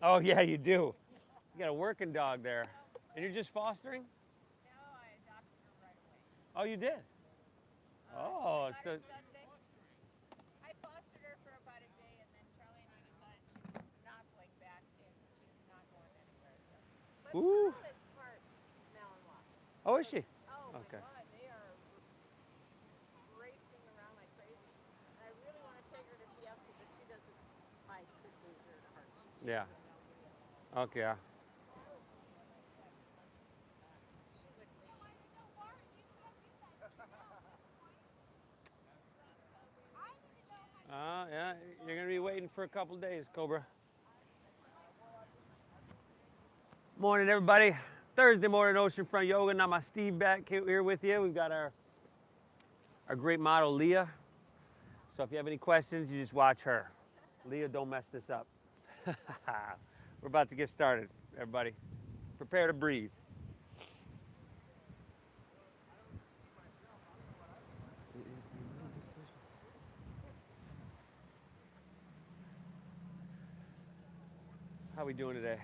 Oh, yeah, you do. You got a working dog there. And you're just fostering? No, I adopted her right away. Oh, you did? Oh, I got so, her Sunday. I fostered her for about a day, and then Charlie and I decided she was not going back, and she's not going anywhere. So, but ooh. Pearl is part Malinois. Oh, is So, she? oh my Okay. God, they are racing around like crazy. And I really want to take her to Fiesta, but she doesn't. I could lose her in a heartbeat. She Yeah. doesn't know me at all. Okay. Yeah. She would leave. Yeah, you're going to be waiting for a couple days, Cobra. Morning, everybody. Thursday morning, Oceanfront Yoga. Now, my Steve back here with you. We've got our great model, Leah. So if you have any questions, you just watch her. Leah, don't mess this up. We're about to get started, everybody. Prepare to breathe. How we doing today?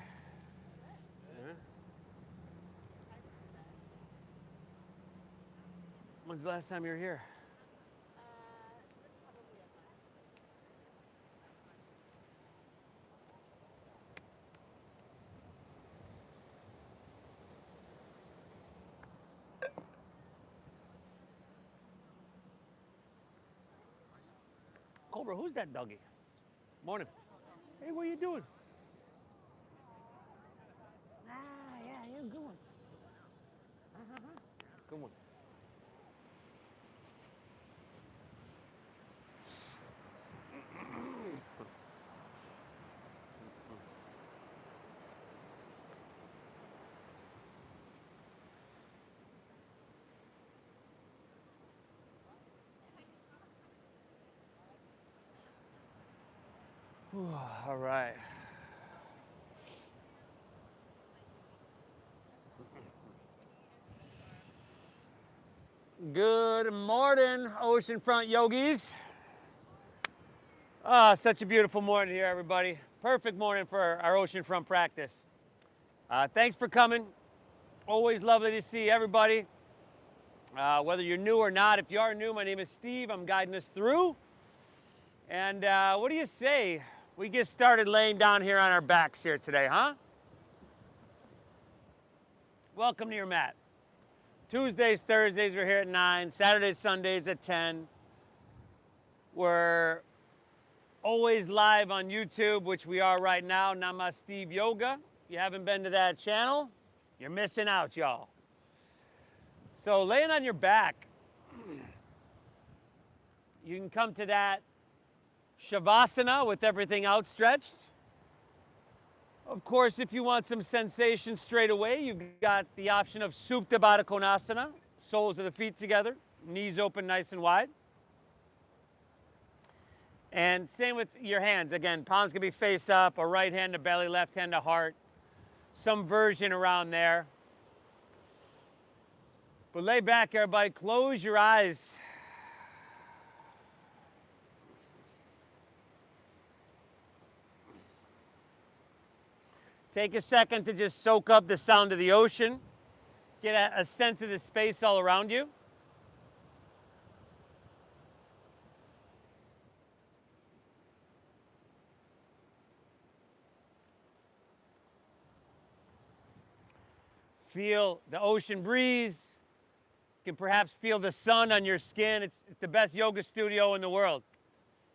Yeah. When's the last time you were here? Probably a month. Cobra, who's that doggy? Morning. Hey, what are you doing? Ah, yeah, you're a good one. Good one. All right. Good morning, Oceanfront Yogis. Ah, such a beautiful morning here, everybody. Perfect morning for our Oceanfront practice. Thanks for coming. Always lovely to see everybody. Whether you're new or not, if you are new, my name is Steve. I'm guiding us through. And what do you say? We get started laying down here on our backs here today, huh? Welcome to your mat. Tuesdays, Thursdays, we're here at 9. Saturdays, Sundays at 10. We're always live on YouTube, which we are right now, Nama Steve Yoga. If you haven't been to that channel, you're missing out, y'all. So laying on your back, you can come to that Shavasana with everything outstretched. Of course, if you want some sensation straight away, you've got the option of Supta Baddha Konasana, soles of the feet together, knees open nice and wide. And same with your hands. Again, palms can be face up, or right hand to belly, left hand to heart. Some version around there. But lay back, everybody. Close your eyes. Take a second to just soak up the sound of the ocean. Get a sense of the space all around you. Feel the ocean breeze. You can perhaps feel the sun on your skin. It's the best yoga studio in the world.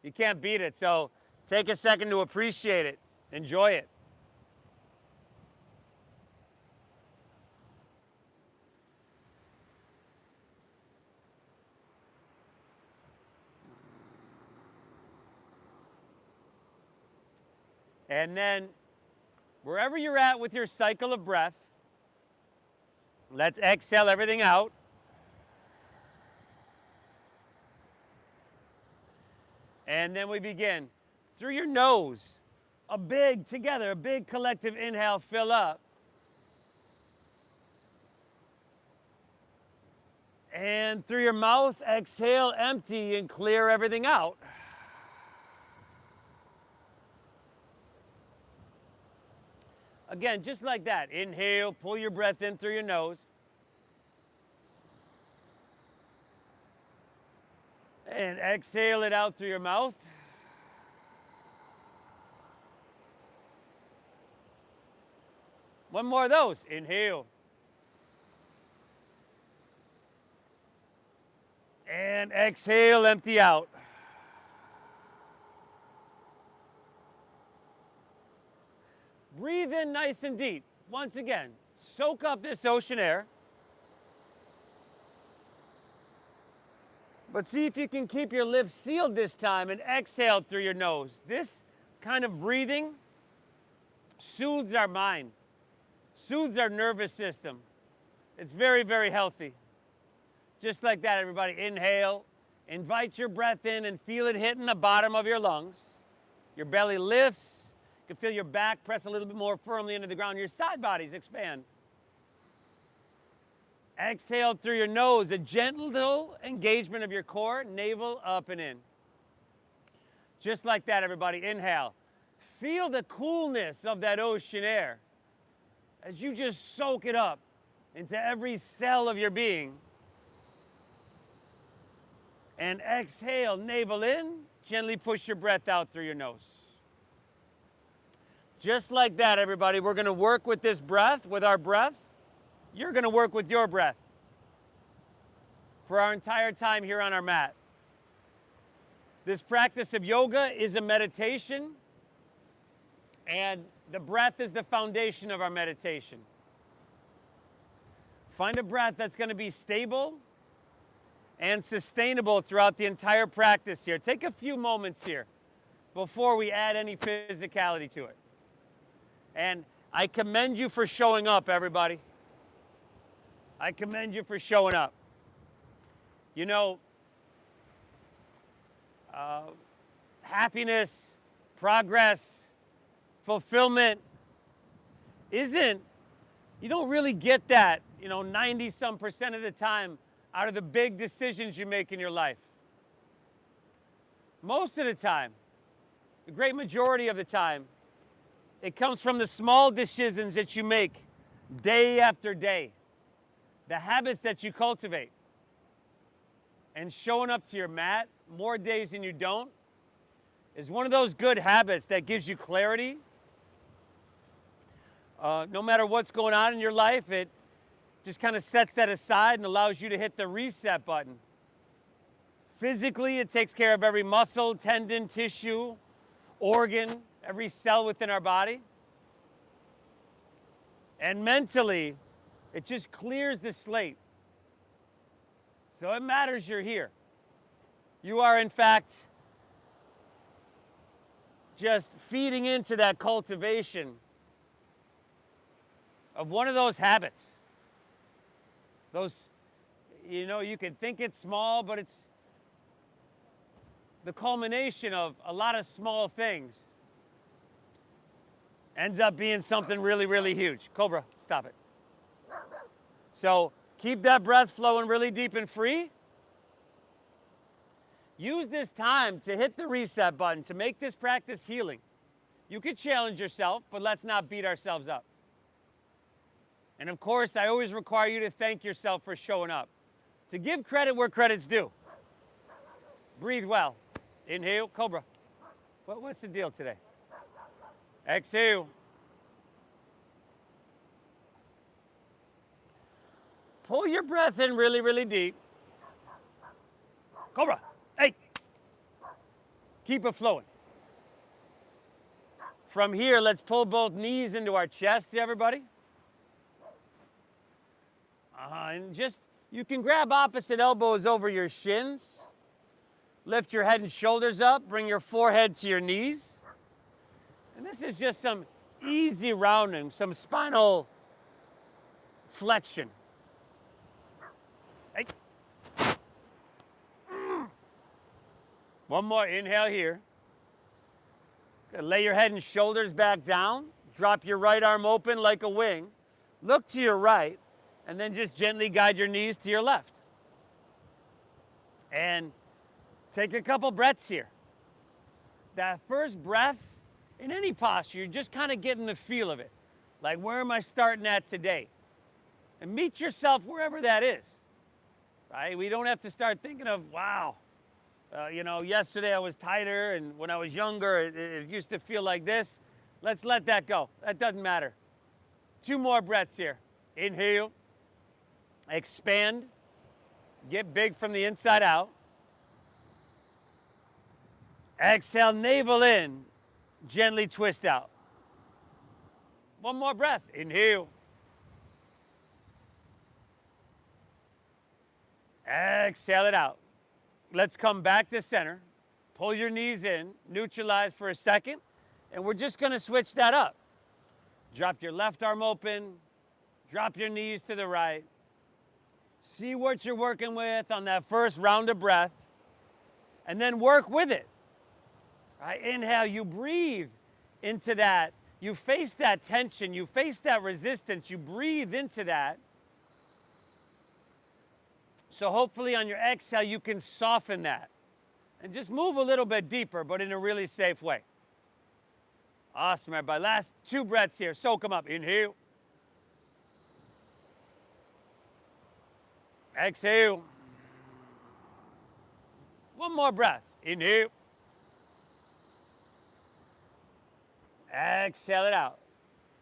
You can't beat it. So take a second to appreciate it. Enjoy it. And then, wherever you're at with your cycle of breath, let's exhale everything out. And then we begin. Through your nose, a big collective inhale, fill up. And through your mouth, exhale, empty, and clear everything out. Again, just like that. Inhale, pull your breath in through your nose. And exhale it out through your mouth. One more of those. Inhale. And exhale, empty out. Breathe in nice and deep. Once again, soak up this ocean air. But see if you can keep your lips sealed this time and exhale through your nose. This kind of breathing soothes our mind, soothes our nervous system. It's very, very healthy. Just like that, everybody. Inhale, invite your breath in and feel it hitting the bottom of your lungs. Your belly lifts. You can feel your back press a little bit more firmly into the ground. Your side bodies expand. Exhale through your nose, a gentle engagement of your core, navel up and in. Just like that, everybody. Inhale. Feel the coolness of that ocean air as you just soak it up into every cell of your being. And exhale, navel in, gently push your breath out through your nose. Just like that, everybody. We're going to work with this breath, with our breath. You're going to work with your breath for our entire time here on our mat. This practice of yoga is a meditation, and the breath is the foundation of our meditation. Find a breath that's going to be stable and sustainable throughout the entire practice here. Take a few moments here before we add any physicality to it. And I commend you for showing up, everybody. I commend you for showing up. You know, happiness, progress, fulfillment you don't really get that, 90-some% of the time out of the big decisions you make in your life. Most of the time, the great majority of the time, it comes from the small decisions that you make day after day, the habits that you cultivate. And showing up to your mat more days than you don't is one of those good habits that gives you clarity. No matter what's going on in your life, it just kind of sets that aside and allows you to hit the reset button. Physically, it takes care of every muscle, tendon, tissue, organ, every cell within our body. And mentally, it just clears the slate. So it matters you're here. You are, in fact, just feeding into that cultivation of one of those habits. Those, you can think it's small, but it's the culmination of a lot of small things. Ends up being something really, really huge. Cobra, stop it. So keep that breath flowing really deep and free. Use this time to hit the reset button, to make this practice healing. You could challenge yourself, but let's not beat ourselves up. And of course, I always require you to thank yourself for showing up, to give credit where credit's due. Breathe well. Inhale, Cobra. What's the deal today? Exhale. Pull your breath in really, really deep. Cobra, hey. Keep it flowing. From here, let's pull both knees into our chest, everybody. And you can grab opposite elbows over your shins. Lift your head and shoulders up. Bring your forehead to your knees. And this is just some easy rounding, some spinal flexion. Hey. One more inhale here. Lay your head and shoulders back down. Drop your right arm open like a wing. Look to your right, and then just gently guide your knees to your left. And take a couple breaths here. That first breath, in any posture, you're just kind of getting the feel of it. Like, where am I starting at today? And meet yourself wherever that is, right? We don't have to start thinking of, wow, yesterday I was tighter, and when I was younger, it used to feel like this. Let's let that go. That doesn't matter. 2 more breaths here. Inhale, expand, get big from the inside out. Exhale, navel in, gently twist out. 1 more breath. Inhale. Exhale it out. Let's come back to center. Pull your knees in, neutralize for a second, and we're just going to switch that up. Drop your left arm open, drop your knees to the right. See what you're working with on that first round of breath, and then work with it. Right? Inhale, you breathe into that. You face that tension, you face that resistance, you breathe into that. So hopefully on your exhale, you can soften that and just move a little bit deeper, but in a really safe way. Awesome, everybody. Last 2 breaths here. Soak them up. Inhale. Exhale. 1 more breath. Inhale. Exhale it out.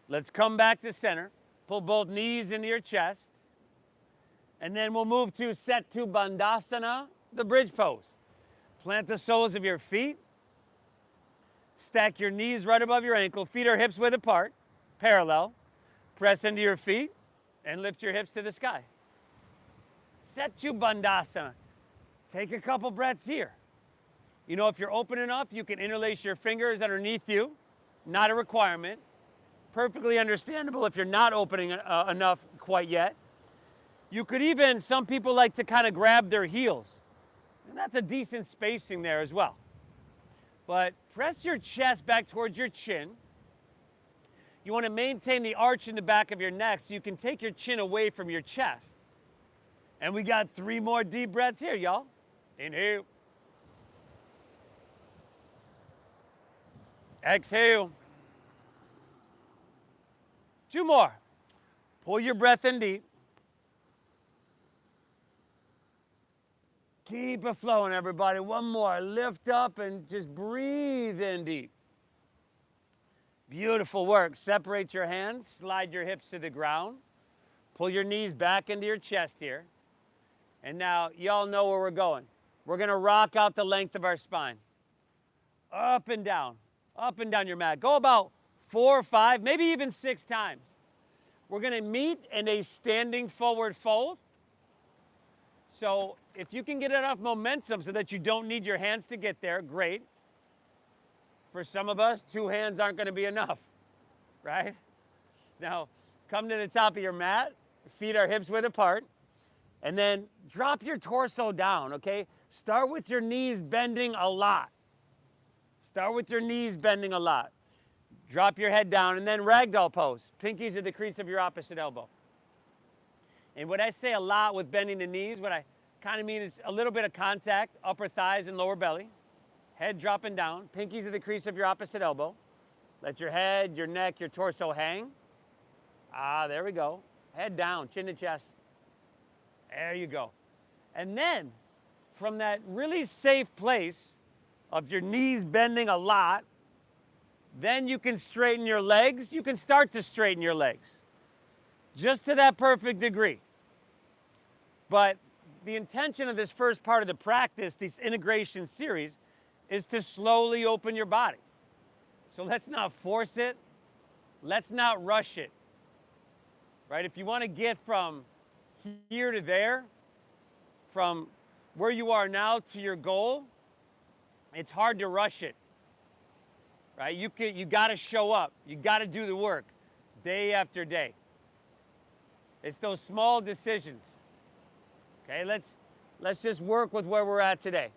Let's come back to center. Pull both knees into your chest. And then we'll move to Setu Bandhasana, the bridge pose. Plant the soles of your feet. Stack your knees right above your ankle. Feet are hips width apart, parallel. Press into your feet and lift your hips to the sky. Setu Bandhasana. Take a couple breaths here. You know, if you're open enough, you can interlace your fingers underneath you. Not a requirement. Perfectly understandable if you're not opening enough quite yet. You could even, some people like to kind of grab their heels. And that's a decent spacing there as well. But press your chest back towards your chin. You want to maintain the arch in the back of your neck so you can take your chin away from your chest. And we got 3 more deep breaths here, y'all. Inhale. Exhale. 2 more. Pull your breath in deep. Keep it flowing, everybody. 1 more. Lift up and just breathe in deep. Beautiful work. Separate your hands. Slide your hips to the ground. Pull your knees back into your chest here. And now, y'all know where we're going. We're going to rock out the length of our spine. Up and down your mat. Go about 4 or 5, maybe even 6 times. We're going to meet in a standing forward fold. So if you can get enough momentum so that you don't need your hands to get there, great. For some of us, 2 hands aren't going to be enough, right? Now, come to the top of your mat, feet are hips width apart, and then drop your torso down, okay? Start with your knees bending a lot. Start with your knees bending a lot. Drop your head down, and then ragdoll pose. Pinkies at the crease of your opposite elbow. And when I say a lot with bending the knees, what I kind of mean is a little bit of contact, upper thighs and lower belly. Head dropping down, pinkies at the crease of your opposite elbow. Let your head, your neck, your torso hang. There we go. Head down, chin to chest. There you go. And then, from that really safe place of your knees bending a lot, then you can straighten your legs. You can start to straighten your legs. Just to that perfect degree. But the intention of this first part of the practice, this integration series, is to slowly open your body. So let's not force it. Let's not rush it. Right? If you want to get from here to there, from where you are now to your goal, it's hard to rush it. Right? You got to show up. You got to do the work day after day. It's those small decisions. Okay, let's just work with where we're at today.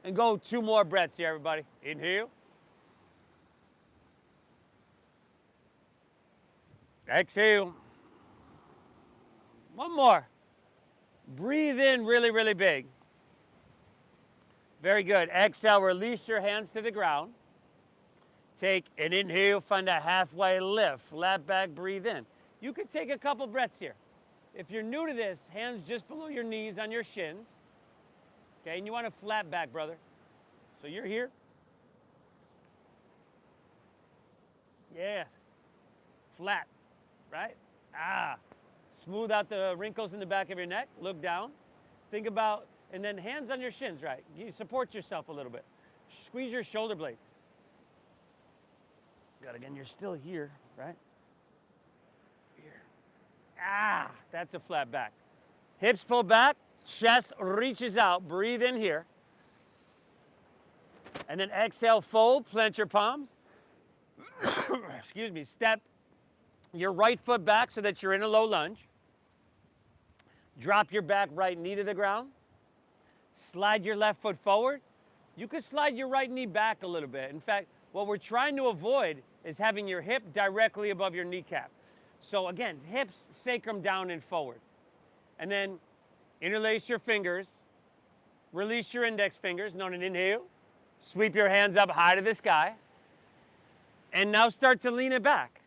And go 2 more breaths here, everybody. Inhale. Exhale. 1 more. Breathe in really, really big. Very good. Exhale, release your hands to the ground. Take an inhale, find a halfway lift, flat back, breathe in. You could take a couple breaths here. If you're new to this, hands just below your knees on your shins. Okay, and you want a flat back, brother. So you're here. Yeah. Flat, right? Smooth out the wrinkles in the back of your neck. Look down. Think about, and then hands on your shins, right? You support yourself a little bit. Squeeze your shoulder blades. Good, again, you're still here, right? Here. That's a flat back. Hips pull back, chest reaches out. Breathe in here. And then exhale, fold, plant your palms. Excuse me, step your right foot back so that you're in a low lunge. Drop your back right knee to the ground. Slide your left foot forward. You could slide your right knee back a little bit. In fact, what we're trying to avoid is having your hip directly above your kneecap. So again, hips, sacrum down and forward. And then interlace your fingers. Release your index fingers, and on an inhale, sweep your hands up high to the sky. And now start to lean it back.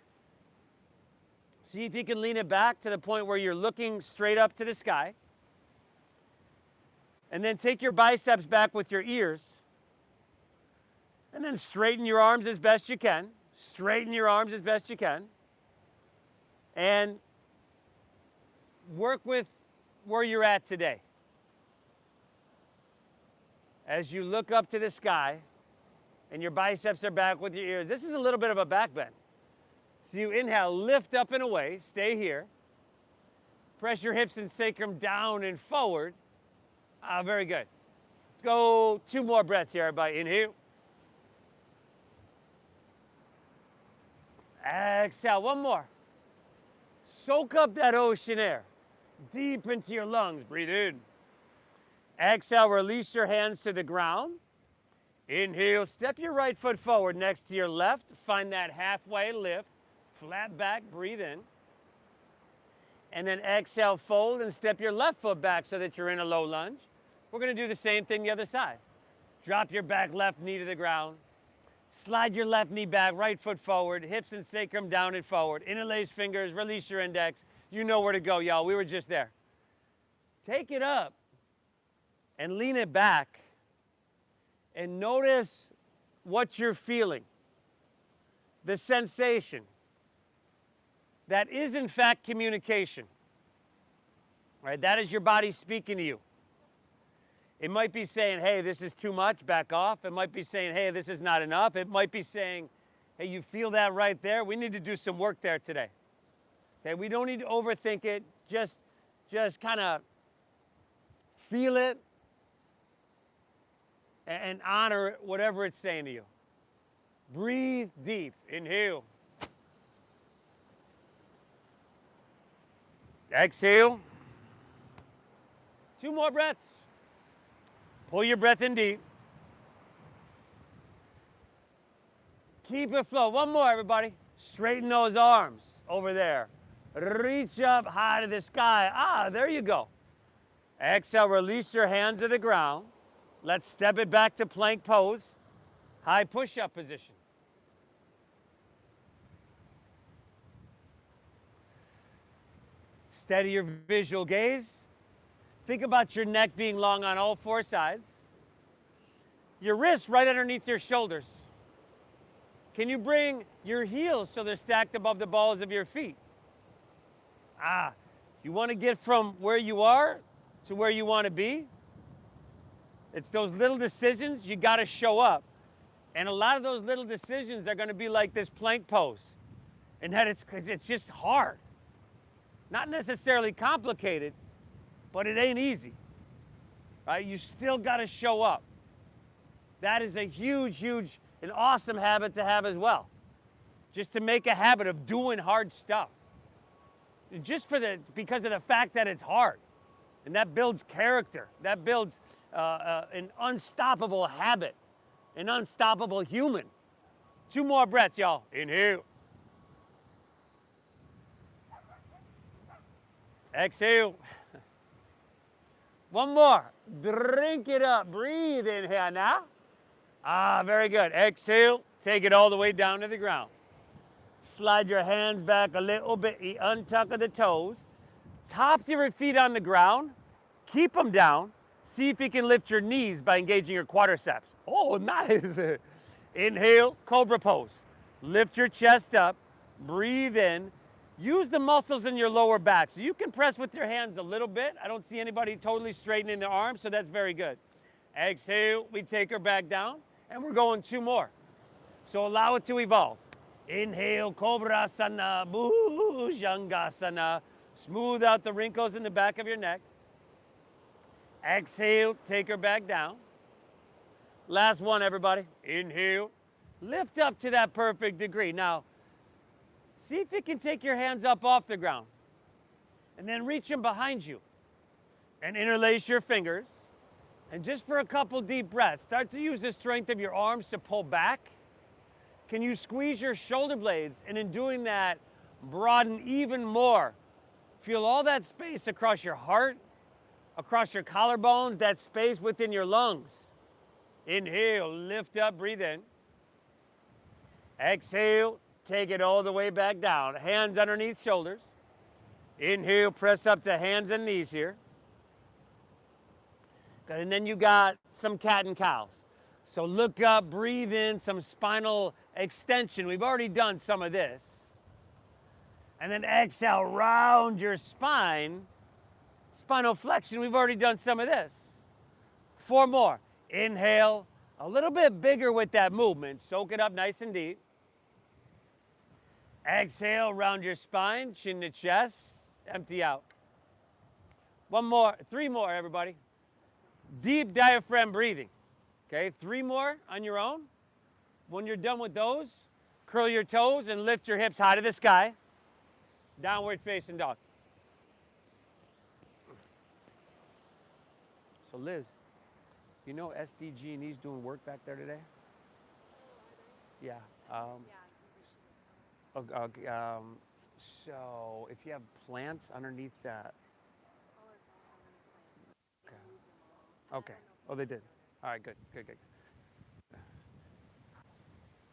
See if you can lean it back to the point where you're looking straight up to the sky. And then take your biceps back with your ears. And then straighten your arms as best you can. Straighten your arms as best you can. And work with where you're at today. As you look up to the sky and your biceps are back with your ears, this is a little bit of a back bend. So you inhale, lift up and away, stay here. Press your hips and sacrum down and forward. Very good. Let's go 2 more breaths here, everybody. Inhale. Exhale, 1 more. Soak up that ocean air deep into your lungs. Breathe in. Exhale, release your hands to the ground. Inhale, step your right foot forward next to your left. Find that halfway lift. Flat back, breathe in. And then exhale, fold and step your left foot back so that you're in a low lunge. We're going to do the same thing the other side. Drop your back left knee to the ground. Slide your left knee back, right foot forward, hips and sacrum down and forward. Interlace fingers, release your index. You know where to go, y'all. We were just there. Take it up and lean it back. And notice what you're feeling. The sensation. That is, in fact, communication. Right? That is your body speaking to you. It might be saying, hey, this is too much, back off. It might be saying, hey, this is not enough. It might be saying, hey, you feel that right there? We need to do some work there today. Okay, we don't need to overthink it. Just kind of feel it and honor whatever it's saying to you. Breathe deep. Inhale. Exhale. 2 more breaths. Pull your breath in deep. Keep it flow. 1 more, everybody. Straighten those arms over there. Reach up high to the sky. There you go. Exhale, release your hands to the ground. Let's step it back to plank pose. High push-up position. Steady your visual gaze. Think about your neck being long on all 4 sides. Your wrists right underneath your shoulders. Can you bring your heels so they're stacked above the balls of your feet? You want to get from where you are to where you want to be? It's those little decisions you got to show up. And a lot of those little decisions are going to be like this plank pose. And that it's just hard. Not necessarily complicated, but it ain't easy. Right? You still got to show up. That is a huge, an awesome habit to have as well. Just to make a habit of doing hard stuff. Because of the fact that it's hard. And that builds character. That builds an unstoppable habit. An unstoppable human. 2 more breaths, y'all. Inhale. Exhale. 1 more. Drink it up. Breathe in here now. Very good. Exhale. take it all the way down to the ground. Slide your hands back a little bit, untuck of the toes. Tops of your feet on the ground, keep them down. See if you can lift your knees by engaging your quadriceps. Oh, nice. Inhale, cobra pose. Lift your chest up, breathe in. Use the muscles in your lower back. So you can press with your hands a little bit. I don't see anybody totally straightening their arms, so that's very good. Exhale, we take her back down, and we're going 2 more. So allow it to evolve. Inhale, Cobrasana, Bhujangasana. Smooth out the wrinkles in the back of your neck. Exhale, take her back down. Last one, everybody. Inhale, lift up to that perfect degree. Now, see if you can take your hands up off the ground and then reach them behind you and interlace your fingers. And just for a couple deep breaths, start to use the strength of your arms to pull back. Can you squeeze your shoulder blades, and in doing that, broaden even more? Feel all that space across your heart, across your collarbones, that space within your lungs. Inhale, lift up, breathe in. Exhale, take it all the way back down. Hands underneath shoulders. Inhale, press up to hands and knees here. Good, and then you got some cat and cows. So look up, breathe in, some spinal extension. We've already done some of this. And then exhale, round your spine. Spinal flexion, we've already done some of this. 4 more. Inhale, a little bit bigger with that movement. Soak it up nice and deep. Exhale, round your spine, chin to chest, empty out. 1 more, 3 more, everybody. Deep diaphragm breathing. Okay, 3 more on your own. When you're done with those, curl your toes and lift your hips high to the sky. Downward facing dog. So Liz, you know SDG&E's doing work back there today? Yeah. So if you have plants underneath that. Okay. Oh, they did. All right, good.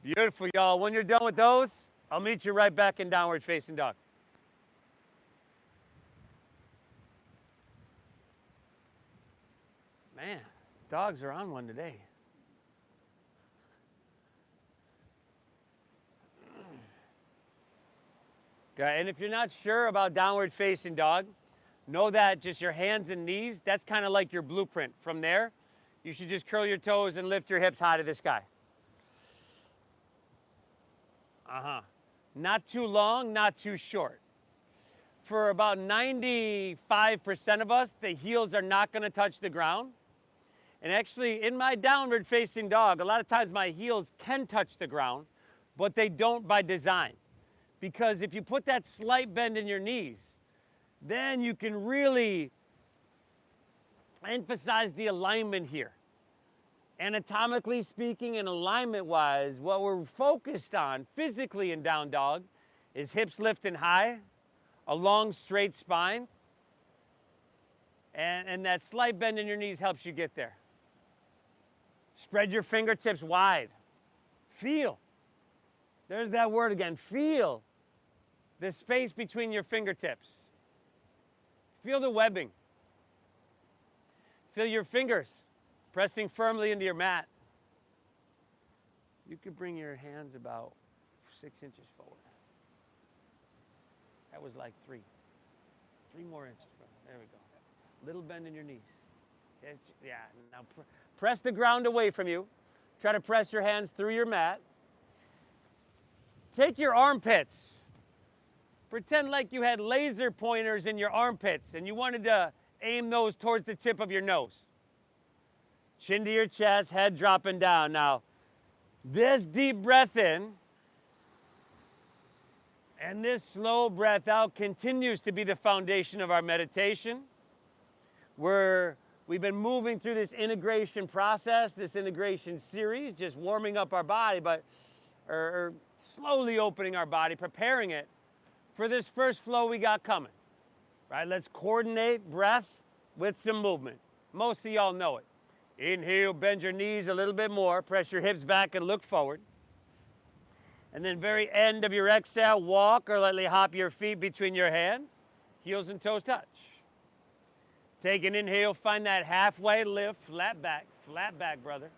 Beautiful, y'all. When you're done with those, I'll meet you right back in downward facing dog. Man, dogs are on one today. Okay, and if you're not sure about downward facing dog, know that just your hands and knees, that's kind of like your blueprint. From there, you should just curl your toes and lift your hips high to the sky. Not too long, not too short. For about 95% of us, the heels are not going to touch the ground. And actually, in my downward facing dog, a lot of times my heels can touch the ground, but they don't by design. Because if you put that slight bend in your knees, then you can really emphasize the alignment here. Anatomically speaking and alignment-wise, what we're focused on physically in down dog is hips lifting high, a long straight spine, and that slight bend in your knees helps you get there. Spread your fingertips wide. Feel. There's that word again. Feel the space between your fingertips. Feel the webbing. Feel your fingers pressing firmly into your mat. You could bring your hands about 6 inches forward. That was like 3. 3 more inches. There we go. Little bend in your knees. Yeah, now press the ground away from you. Try to press your hands through your mat. Take your armpits. Pretend like you had laser pointers in your armpits and you wanted to aim those towards the tip of your nose. Chin to your chest, head dropping down. Now, this deep breath in and this slow breath out continues to be the foundation of our meditation. We've been moving through this integration process, this integration series, just warming up our body, or slowly opening our body, preparing it for this first flow we got coming. Right? Let's coordinate breath with some movement. Most of y'all know it. Inhale, bend your knees a little bit more, press your hips back and look forward. And then very end of your exhale, walk or lightly hop your feet between your hands, heels and toes touch. Take an inhale, find that halfway lift, flat back, brother.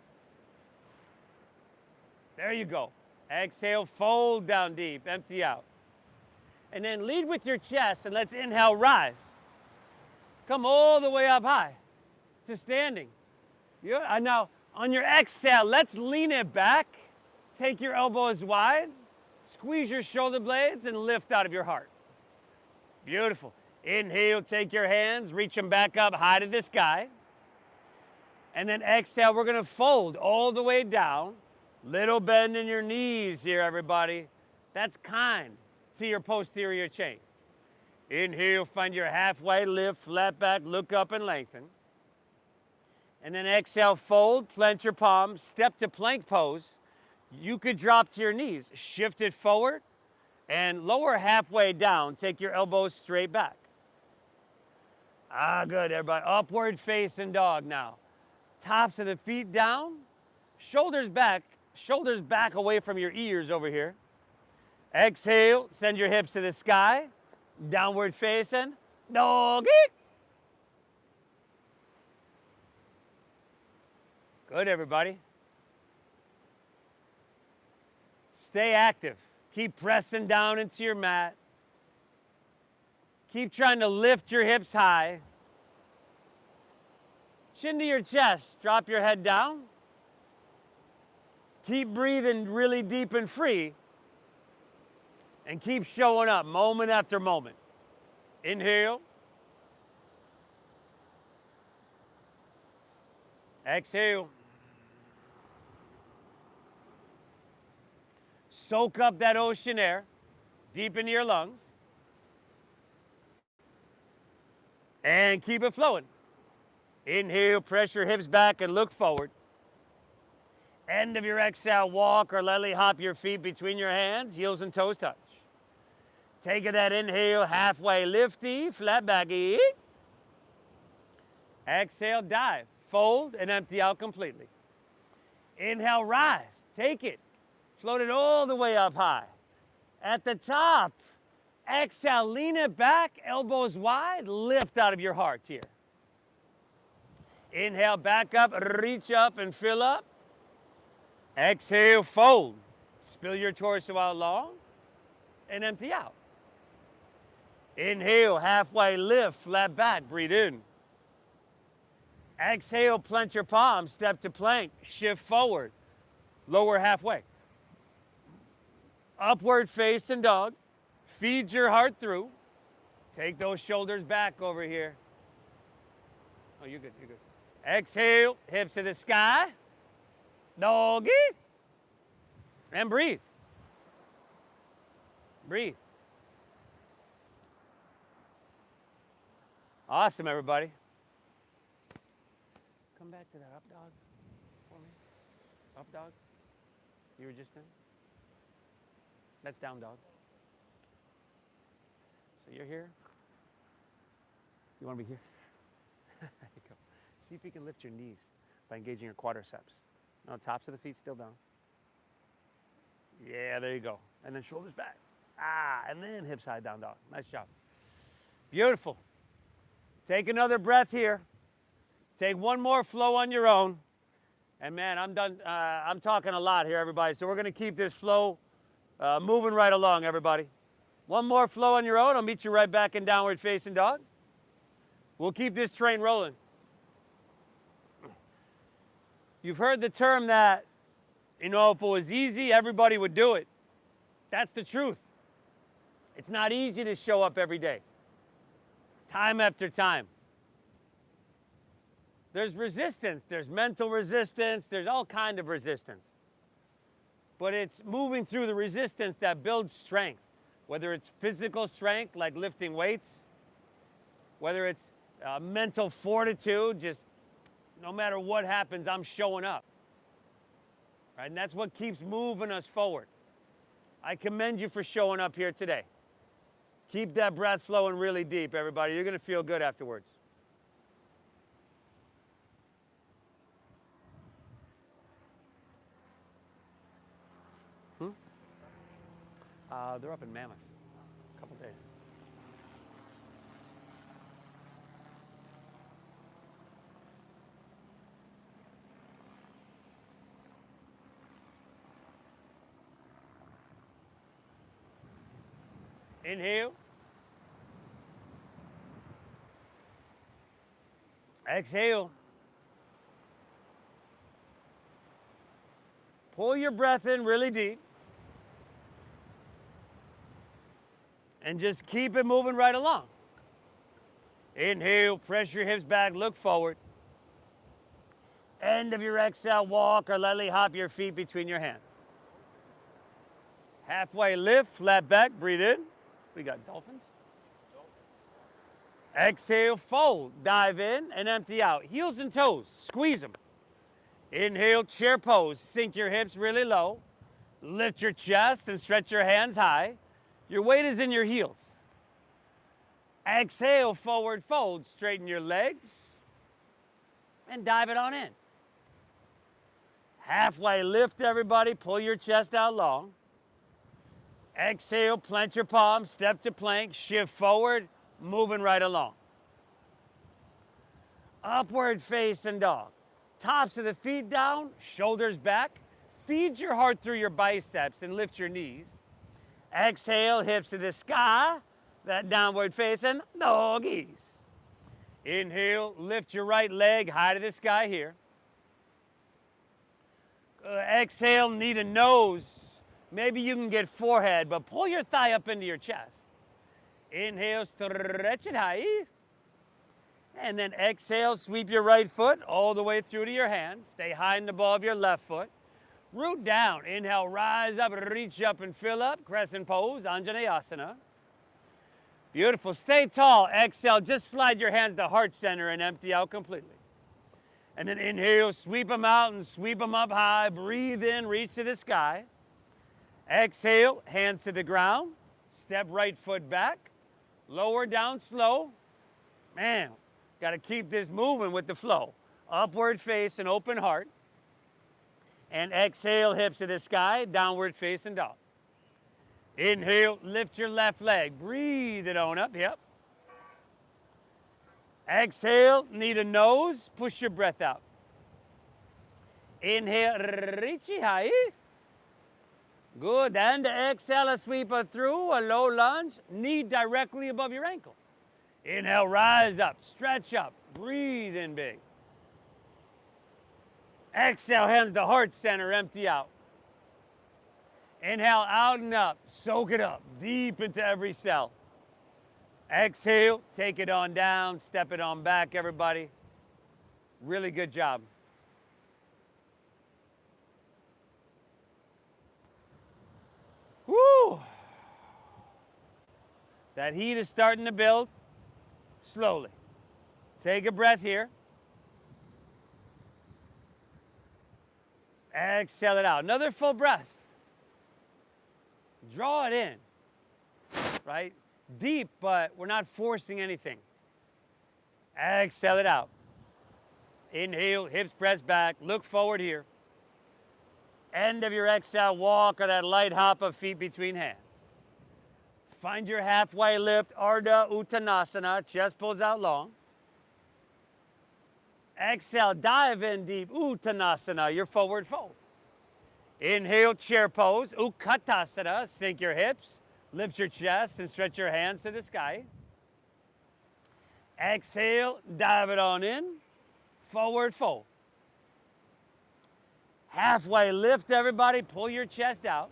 There you go. Exhale, fold down deep, empty out. And then lead with your chest, and let's inhale, rise. Come all the way up high to standing. Now, on your exhale, let's lean it back. Take your elbows wide. Squeeze your shoulder blades and lift out of your heart. Beautiful. Inhale, take your hands, reach them back up high to the sky. And then exhale, we're going to fold all the way down. Little bend in your knees here, everybody. That's kind to your posterior chain. Inhale, find your halfway lift, flat back, look up and lengthen. And then exhale, fold, plant your palms, step to plank pose. You could drop to your knees, shift it forward, and lower halfway down. Take your elbows straight back. Good, everybody. Upward facing dog now. Tops of the feet down, shoulders back away from your ears over here. Exhale, send your hips to the sky. Downward facing doggy. Good, everybody. Stay active. Keep pressing down into your mat. Keep trying to lift your hips high. Chin to your chest. Drop your head down. Keep breathing really deep and free. And keep showing up moment after moment. Inhale. Exhale. Soak up that ocean air deep into your lungs. And keep it flowing. Inhale, press your hips back and look forward. End of your exhale, walk or lightly hop your feet between your hands, heels and toes touch. Take that inhale, halfway lifty, flat baggy. Exhale, dive, fold and empty out completely. Inhale, rise, take it. Float it all the way up high. At the top, exhale, lean it back, elbows wide, lift out of your heart here. Inhale, back up, reach up and fill up. Exhale, fold. Spill your torso out long and empty out. Inhale, halfway lift, flat back, breathe in. Exhale, plant your palms, step to plank, shift forward, lower halfway. Upward facing dog, feed your heart through. Take those shoulders back over here. Oh, you're good, you're good. Exhale, hips to the sky. Doggy. And breathe. Breathe. Awesome, everybody. Come back to that up dog for me. Up dog. You were just in. That's down dog. So you're here. You want to be here? There you go. See if you can lift your knees by engaging your quadriceps. No, tops of the feet still down. Yeah, there you go. And then shoulders back. And then hips high down dog. Nice job. Beautiful. Take another breath here. Take one more flow on your own. And man, I'm done. I'm talking a lot here, everybody. So we're going to keep this flow moving right along, everybody. One more flow on your own. I'll meet you right back in downward facing dog. We'll keep this train rolling. You've heard the term that, if it was easy, everybody would do it. That's the truth. It's not easy to show up every day, time after time. There's resistance, there's mental resistance, there's all kind of resistance. But it's moving through the resistance that builds strength, whether it's physical strength, like lifting weights, whether it's mental fortitude, just no matter what happens, I'm showing up. Right? And that's what keeps moving us forward. I commend you for showing up here today. Keep that breath flowing really deep, everybody. You're going to feel good afterwards. They're up in Mammoth. A couple days. Inhale. Exhale. Pull your breath in really deep. And just keep it moving right along. Inhale, press your hips back, look forward. End of your exhale, walk or lightly hop your feet between your hands. Halfway lift, flat back, breathe in. We got dolphins. Exhale, fold, dive in and empty out. Heels and toes, squeeze them. Inhale, chair pose, sink your hips really low. Lift your chest and stretch your hands high. Your weight is in your heels. Exhale, forward fold, straighten your legs and dive it on in. Halfway lift, everybody, pull your chest out long. Exhale, plant your palms, step to plank, shift forward, moving right along. Upward facing dog. Tops of the feet down, shoulders back. Feed your heart through your biceps and lift your knees. Exhale, hips to the sky. That downward facing doggies. Inhale, lift your right leg high to the sky here. Exhale, knee to nose. Maybe you can get forehead, but pull your thigh up into your chest. Inhale, stretch it high. And then exhale, sweep your right foot all the way through to your hand. Stay high in the ball of your left foot. Root down. Inhale, rise up, reach up and fill up. Crescent pose, Anjaneyasana. Beautiful. Stay tall. Exhale, just slide your hands to heart center and empty out completely. And then inhale, sweep them out and sweep them up high. Breathe in, reach to the sky. Exhale, hands to the ground. Step right foot back. Lower down slow. Man, got to keep this moving with the flow. Upward face and open heart. And exhale, hips to the sky, downward facing dog. Inhale, lift your left leg. Breathe it on up, yep. Exhale, knee to nose, push your breath out. Inhale, reach high. Good, and exhale, a sweeper through, a low lunge, knee directly above your ankle. Inhale, rise up, stretch up, breathe in big. Exhale, hands to heart center, empty out. Inhale, out and up, soak it up, deep into every cell. Exhale, take it on down, step it on back, everybody. Really good job. Woo! That heat is starting to build slowly. Take a breath here. Exhale it out. Another full breath. Draw it in, right? Deep, but we're not forcing anything. Exhale it out. Inhale, hips press back, look forward here. End of your exhale, walk or that light hop of feet between hands. Find your halfway lift, Ardha Uttanasana, chest pulls out long. Exhale, dive in deep, Uttanasana, your forward fold. Inhale, chair pose, Utkatasana, sink your hips, lift your chest and stretch your hands to the sky. Exhale, dive it on in, forward fold. Halfway lift, everybody, pull your chest out.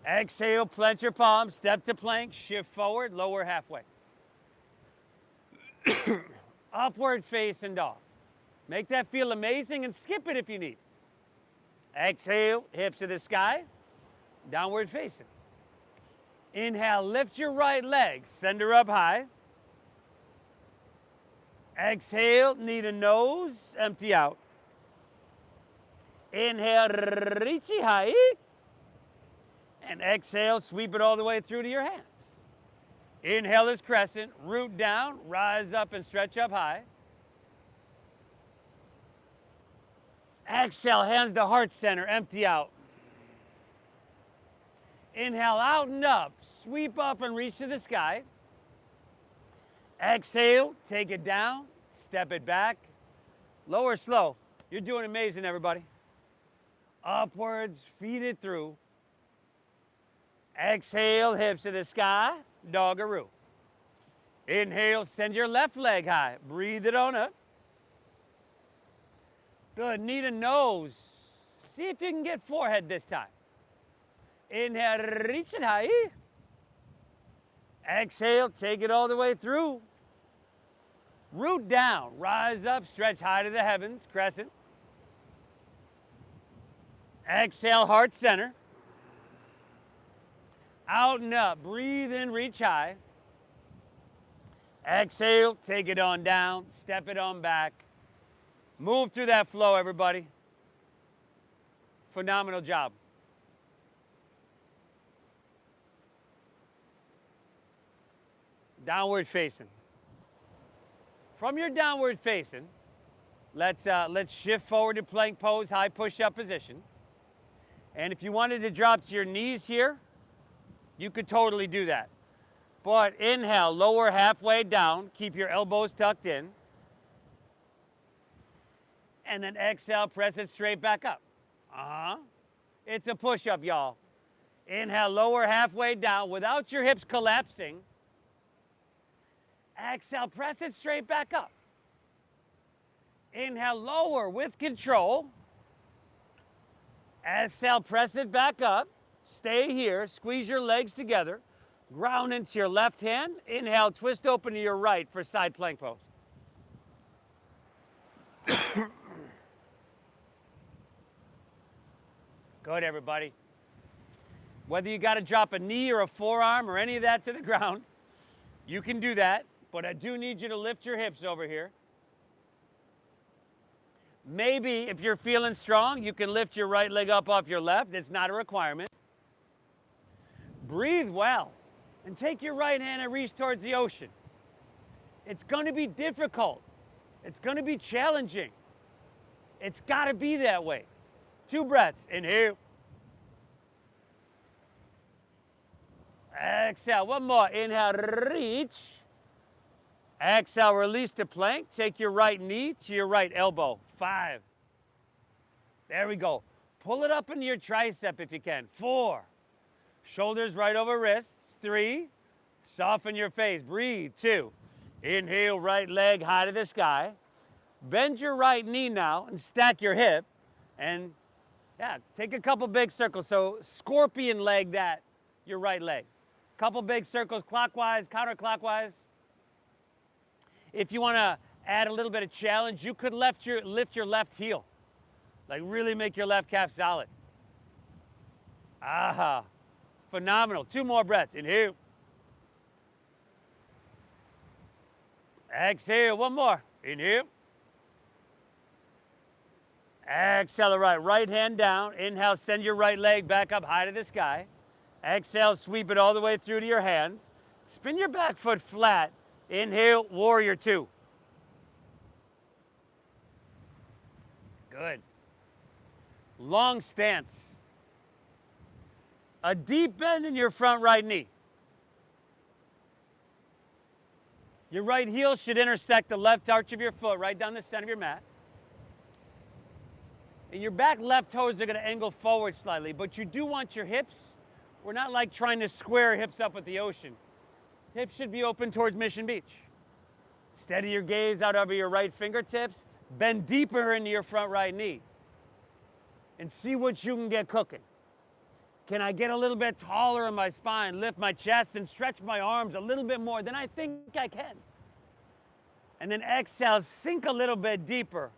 Exhale, plant your palms, step to plank, shift forward, lower halfway. Upward facing dog. Make that feel amazing and skip it if you need. Exhale, hips to the sky, downward facing. Inhale, lift your right leg, send her up high. Exhale, knee to nose, empty out. Inhale, reach high. And exhale, sweep it all the way through to your hands. Inhale is crescent, root down, rise up and stretch up high. Exhale, hands to heart center, empty out. Inhale, out and up. Sweep up and reach to the sky. Exhale, take it down. Step it back. Lower slow. You're doing amazing, everybody. Upwards, feed it through. Exhale, hips to the sky. Doggaroo. Inhale, send your left leg high. Breathe it on up. Good, knee to nose. See if you can get forehead this time. Inhale, reach it high. Exhale, take it all the way through. Root down, rise up, stretch high to the heavens, crescent. Exhale, heart center. Out and up, breathe in, reach high. Exhale, take it on down, step it on back. Move through that flow, everybody. Phenomenal job. Downward facing. From your downward facing, let's shift forward to plank pose, high push-up position. And if you wanted to drop to your knees here, you could totally do that. But inhale, lower halfway down, keep your elbows tucked in. And then exhale, press it straight back up. It's a push-up, y'all. Inhale, lower halfway down without your hips collapsing. Exhale, press it straight back up. Inhale, lower with control. Exhale, press it back up. Stay here, squeeze your legs together. Ground into your left hand. Inhale, twist open to your right for side plank pose. Good, everybody. Whether you got to drop a knee or a forearm or any of that to the ground, you can do that, but I do need you to lift your hips over here. Maybe if you're feeling strong, you can lift your right leg up off your left. It's not a requirement. Breathe well and take your right hand and reach towards the ocean. It's going to be difficult. It's going to be challenging. It's got to be that way. 2 breaths. Inhale. Exhale. One more. Inhale, reach. Exhale, release to plank. Take your right knee to your right elbow. 5. There we go. Pull it up into your tricep if you can. 4. Shoulders right over wrists. 3. Soften your face. Breathe. 2. Inhale, right leg high to the sky. Bend your right knee now and stack your hip. And yeah, take a couple big circles. So scorpion leg that, your right leg. Couple big circles clockwise, counterclockwise. If you want to add a little bit of challenge, you could lift your left heel. Like really make your left calf solid. Aha. Phenomenal. 2 more breaths. Inhale. Exhale. 1 more. Inhale. Accelerate. Right hand down. Inhale, send your right leg back up high to the sky. Exhale, sweep it all the way through to your hands. Spin your back foot flat. Inhale, warrior 2. Good. Long stance. A deep bend in your front right knee. Your right heel should intersect the left arch of your foot right down the center of your mat. And your back left toes are going to angle forward slightly, but you do want your hips. We're not like trying to square hips up with the ocean. Hips should be open towards Mission Beach. Steady your gaze out over your right fingertips. Bend deeper into your front right knee. And see what you can get cooking. Can I get a little bit taller in my spine, lift my chest, and stretch my arms a little bit more than I think I can? And then exhale, sink a little bit deeper,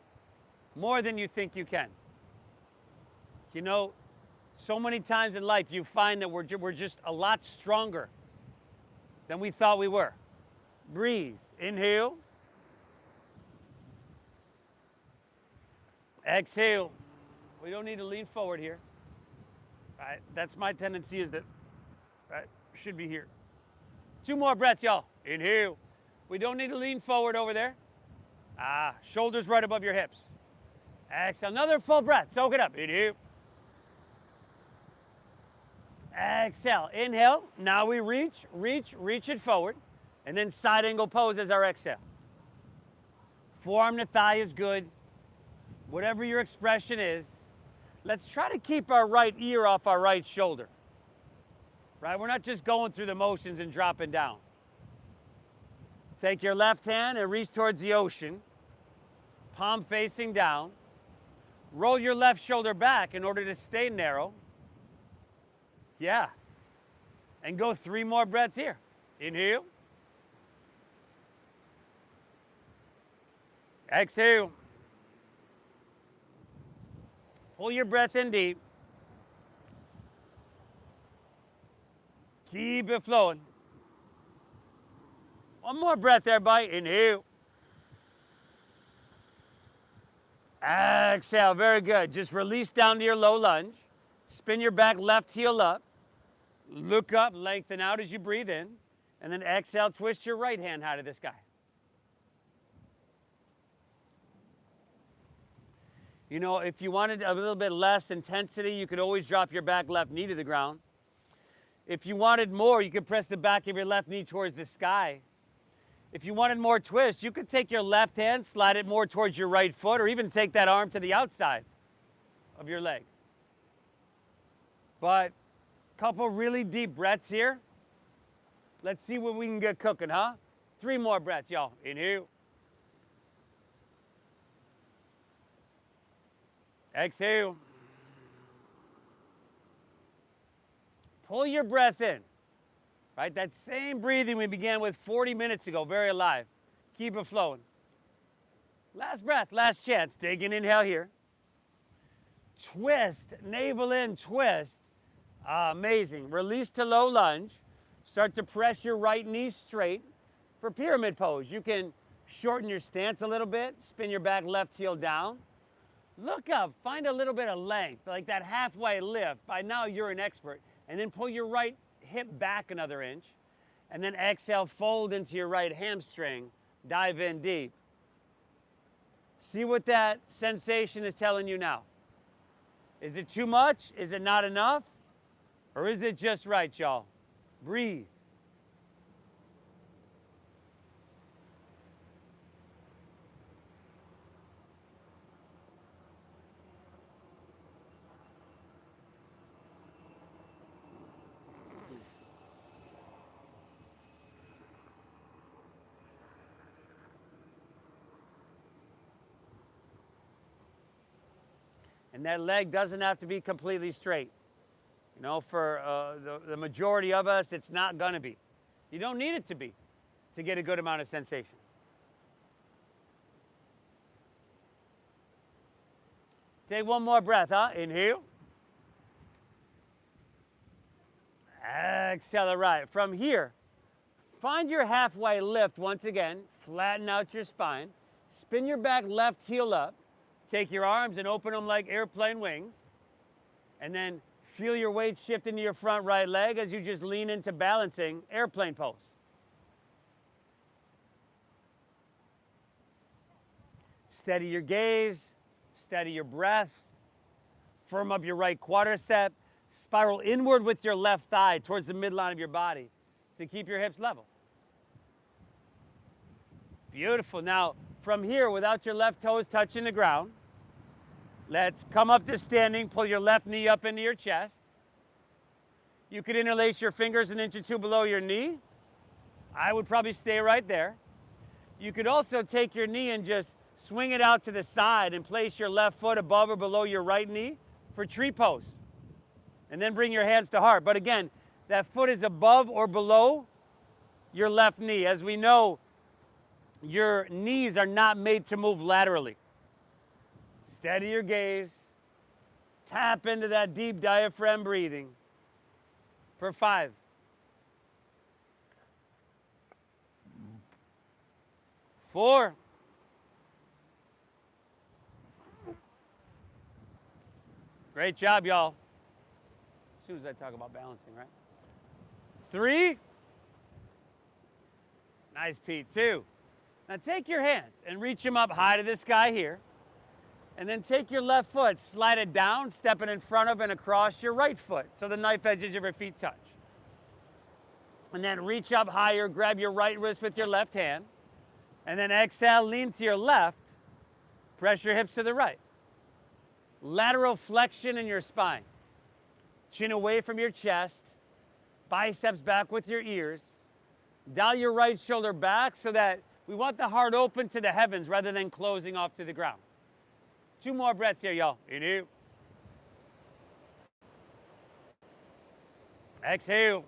more than you think you can. You know, so many times in life you find that we're just a lot stronger than we thought we were. Breathe. Inhale. Exhale. We don't need to lean forward here. Right? That's my tendency is that, right, should be here. 2 more breaths, y'all. Inhale. We don't need to lean forward over there. Shoulders right above your hips. Exhale. Another full breath. Soak it up. Inhale. Exhale, inhale. Now we reach it forward. And then side angle pose as our exhale. Forearm to thigh is good. Whatever your expression is, let's try to keep our right ear off our right shoulder. Right? We're not just going through the motions and dropping down. Take your left hand and reach towards the ocean. Palm facing down. Roll your left shoulder back in order to stay narrow. Yeah. And go 3 more breaths here. Inhale. Exhale. Pull your breath in deep. Keep it flowing. One more breath there, buddy. Inhale. Exhale. Very good. Just release down to your low lunge. Spin your back left heel up. Look up, lengthen out as you breathe in. And then exhale, twist your right hand high to the sky. You know, if you wanted a little bit less intensity, you could always drop your back left knee to the ground. If you wanted more, you could press the back of your left knee towards the sky. If you wanted more twist, you could take your left hand, slide it more towards your right foot, or even take that arm to the outside of your leg. But a couple really deep breaths here. Let's see what we can get cooking, huh? 3 more breaths, y'all. Inhale. Exhale. Pull your breath in. Right? That same breathing we began with 40 minutes ago, very alive. Keep it flowing. Last breath, last chance. Take an inhale here. Twist, navel in, twist. Amazing. Release to low lunge. Start to press your right knee straight for pyramid pose. You can shorten your stance a little bit, spin your back left heel down. Look up, find a little bit of length, like that halfway lift. By now you're an expert. And then pull your right hip back another inch. And then exhale, fold into your right hamstring. Dive in deep. See what that sensation is telling you now. Is it too much? Is it not enough? Or is it just right, y'all? Breathe. And that leg doesn't have to be completely straight. You know, for the majority of us, it's not going to be. You don't need it to be to get a good amount of sensation. Take one more breath, huh? Inhale. Exhale, right. From here, find your halfway lift once again. Flatten out your spine. Spin your back left heel up. Take your arms and open them like airplane wings. And then feel your weight shift into your front right leg as you just lean into balancing airplane pose. Steady your gaze, steady your breath. Firm up your right quadricep. Spiral inward with your left thigh towards the midline of your body to keep your hips level. Beautiful. Now, from here, without your left toes touching the ground, let's come up to standing, pull your left knee up into your chest. You could interlace your fingers an inch or two below your knee. I would probably stay right there. You could also take your knee and just swing it out to the side and place your left foot above or below your right knee for tree pose. And then bring your hands to heart. But again, that foot is above or below your left knee. As we know, your knees are not made to move laterally. Steady your gaze. Tap into that deep diaphragm breathing for 5. 4. Great job, y'all. As soon as I talk about balancing, right? 3. Nice, Pete. 2. Now take your hands and reach them up high to the sky here. And then take your left foot, slide it down, step it in front of and across your right foot so the knife edges of your feet touch. And then reach up higher, grab your right wrist with your left hand. And then exhale, lean to your left, press your hips to the right. Lateral flexion in your spine. Chin away from your chest, biceps back with your ears. Dial your right shoulder back so that we want the heart open to the heavens rather than closing off to the ground. 2 more breaths here, y'all. Inhale. Exhale.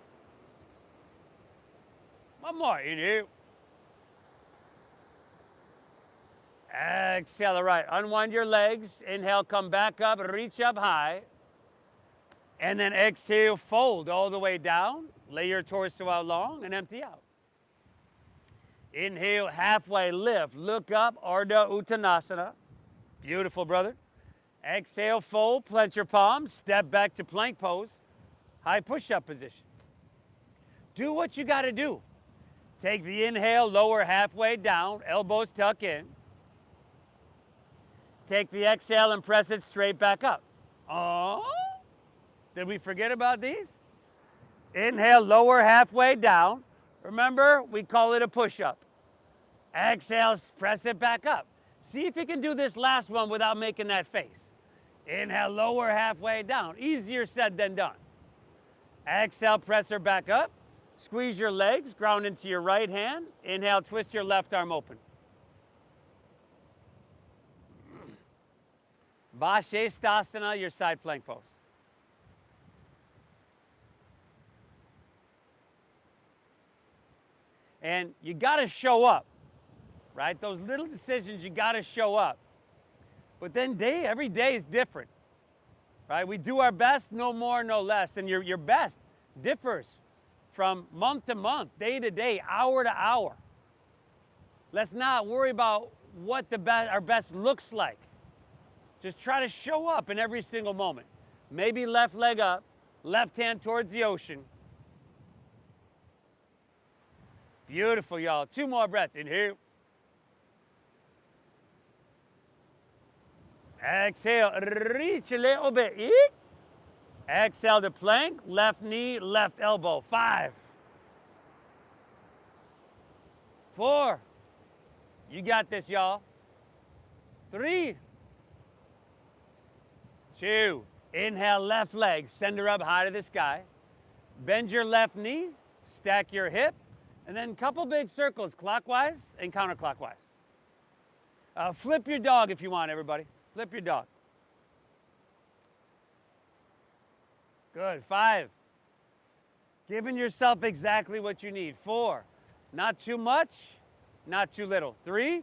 1 more. Inhale. Exhale. All right. Unwind your legs. Inhale, come back up, reach up high. And then exhale, fold all the way down. Lay your torso out long and empty out. Inhale, halfway lift. Look up, Ardha Uttanasana. Beautiful, brother. Exhale, fold, plant your palms, step back to plank pose, high push-up position. Do what you got to do. Take the inhale, lower halfway down, elbows tuck in. Take the exhale and press it straight back up. Oh, did we forget about these? Inhale, lower halfway down. Remember, we call it a push-up. Exhale, press it back up. See if you can do this last one without making that face. Inhale, lower halfway down. Easier said than done. Exhale, press her back up. Squeeze your legs, ground into your right hand. Inhale, twist your left arm open. Bashestasana, your side plank pose. And you got to show up, right? Those little decisions, you got to show up. But then every day is different, right? We do our best, no more, no less. And your best differs from month to month, day to day, hour to hour. Let's not worry about what our best looks like. Just try to show up in every single moment. Maybe left leg up, left hand towards the ocean. Beautiful, y'all. 2 more breaths. Inhale. Exhale, reach a little bit. Eek. Exhale to plank, left knee, left elbow. 5. 4. You got this, y'all. 3. 2. Inhale, left leg, send her up high to the sky. Bend your left knee, stack your hip, and then a couple big circles, clockwise and counterclockwise. Flip your dog if you want, everybody. Flip your dog. Good. 5. Giving yourself exactly what you need. 4. Not too much, not too little. 3.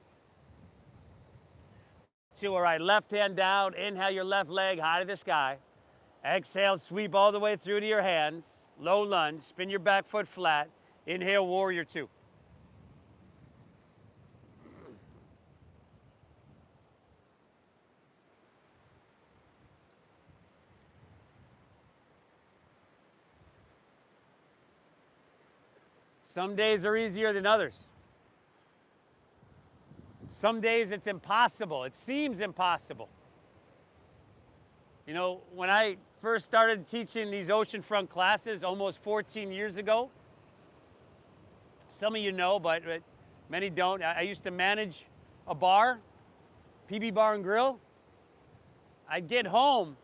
2. All right, left hand down. Inhale your left leg high to the sky. Exhale, sweep all the way through to your hands. Low lunge. Spin your back foot flat. Inhale, warrior 2. Some days are easier than others. Some days it's impossible. It seems impossible. You know, when I first started teaching these Oceanfront classes almost 14 years ago, some of you know, but many don't. I used to manage a bar, PB Bar and Grill. I'd get home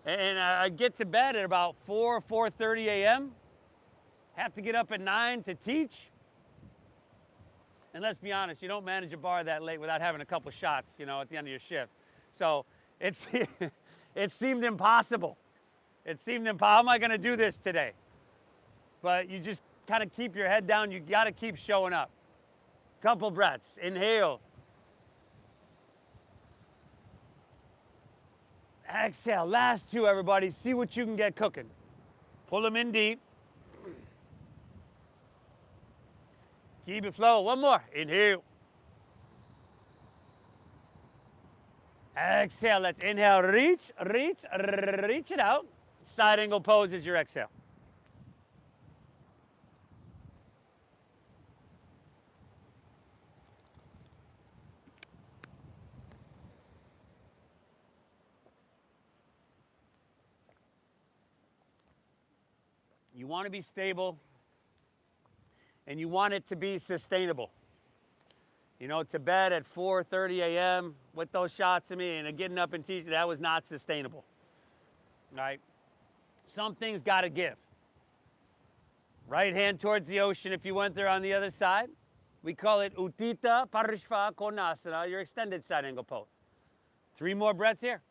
and I'd get to bed at about 4:30 a.m. Have to get up at 9 to teach. And let's be honest, you don't manage a bar that late without having a couple shots, you know, at the end of your shift. So it seemed impossible. It seemed impossible. How am I going to do this today? But you just kind of keep your head down. You got to keep showing up. Couple breaths. Inhale. Exhale. Last 2, everybody. See what you can get cooking. Pull them in deep. Keep it flow. 1 more. Inhale. Exhale. Let's inhale. Reach it out. Side angle pose is your exhale. You want to be stable, and you want it to be sustainable. You know, to bed at 4:30 a.m. with those shots of me and getting up and teaching, that was not sustainable. Right? Some things got to give. Right hand towards the ocean if you went there on the other side. We call it Uttita Parishva Konasana, your extended side angle pose. 3 more breaths here.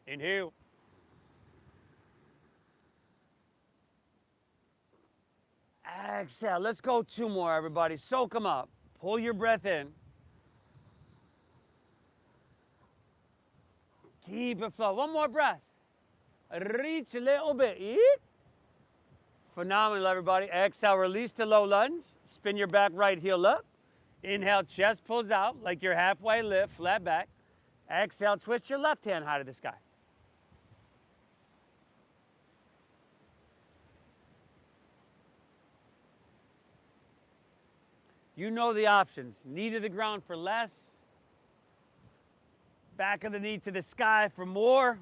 Inhale. Exhale. Let's go 2 more, everybody. Soak them up. Pull your breath in. Keep it flow. 1 more breath. Reach a little bit. Eat. Phenomenal, everybody. Exhale, release to low lunge. Spin your back right heel up. Inhale, chest pulls out like you're halfway lift, flat back. Exhale, twist your left hand high to the sky. You know the options. Knee to the ground for less. Back of the knee to the sky for more.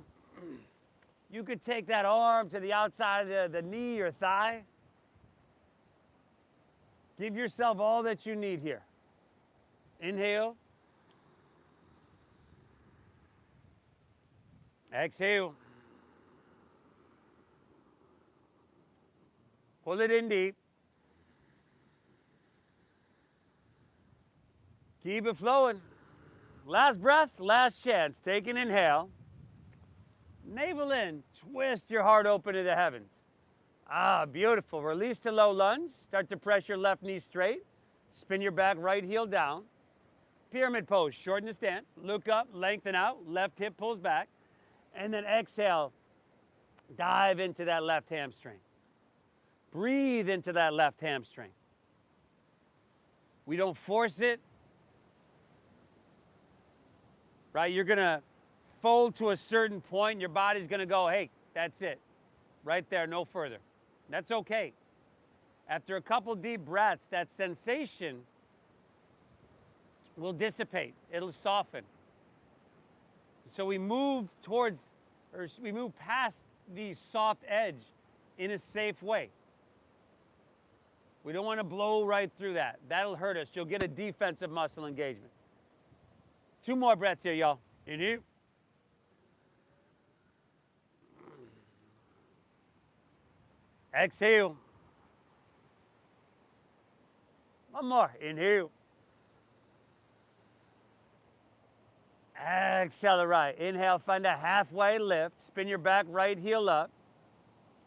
You could take that arm to the outside of the knee or thigh. Give yourself all that you need here. Inhale. Exhale. Pull it in deep. Keep it flowing. Last breath, last chance. Take an inhale. Navel in. Twist your heart open to the heavens. Ah, beautiful. Release to low lunge. Start to press your left knee straight. Spin your back right heel down. Pyramid pose. Shorten the stance. Look up, lengthen out. Left hip pulls back. And then exhale. Dive into that left hamstring. Breathe into that left hamstring. We don't force it. Right? You're going to fold to a certain point. Your body's going to go, hey, that's it. Right there, no further. That's okay. After a couple deep breaths, that sensation will dissipate. It'll soften. So we move towards, or we move past the soft edge in a safe way. We don't want to blow right through that. That'll hurt us. You'll get a defensive muscle engagement. 2 more breaths here, y'all. Inhale. Exhale. 1 more. Inhale. Exhale the right. Inhale, find a halfway lift. Spin your back right heel up.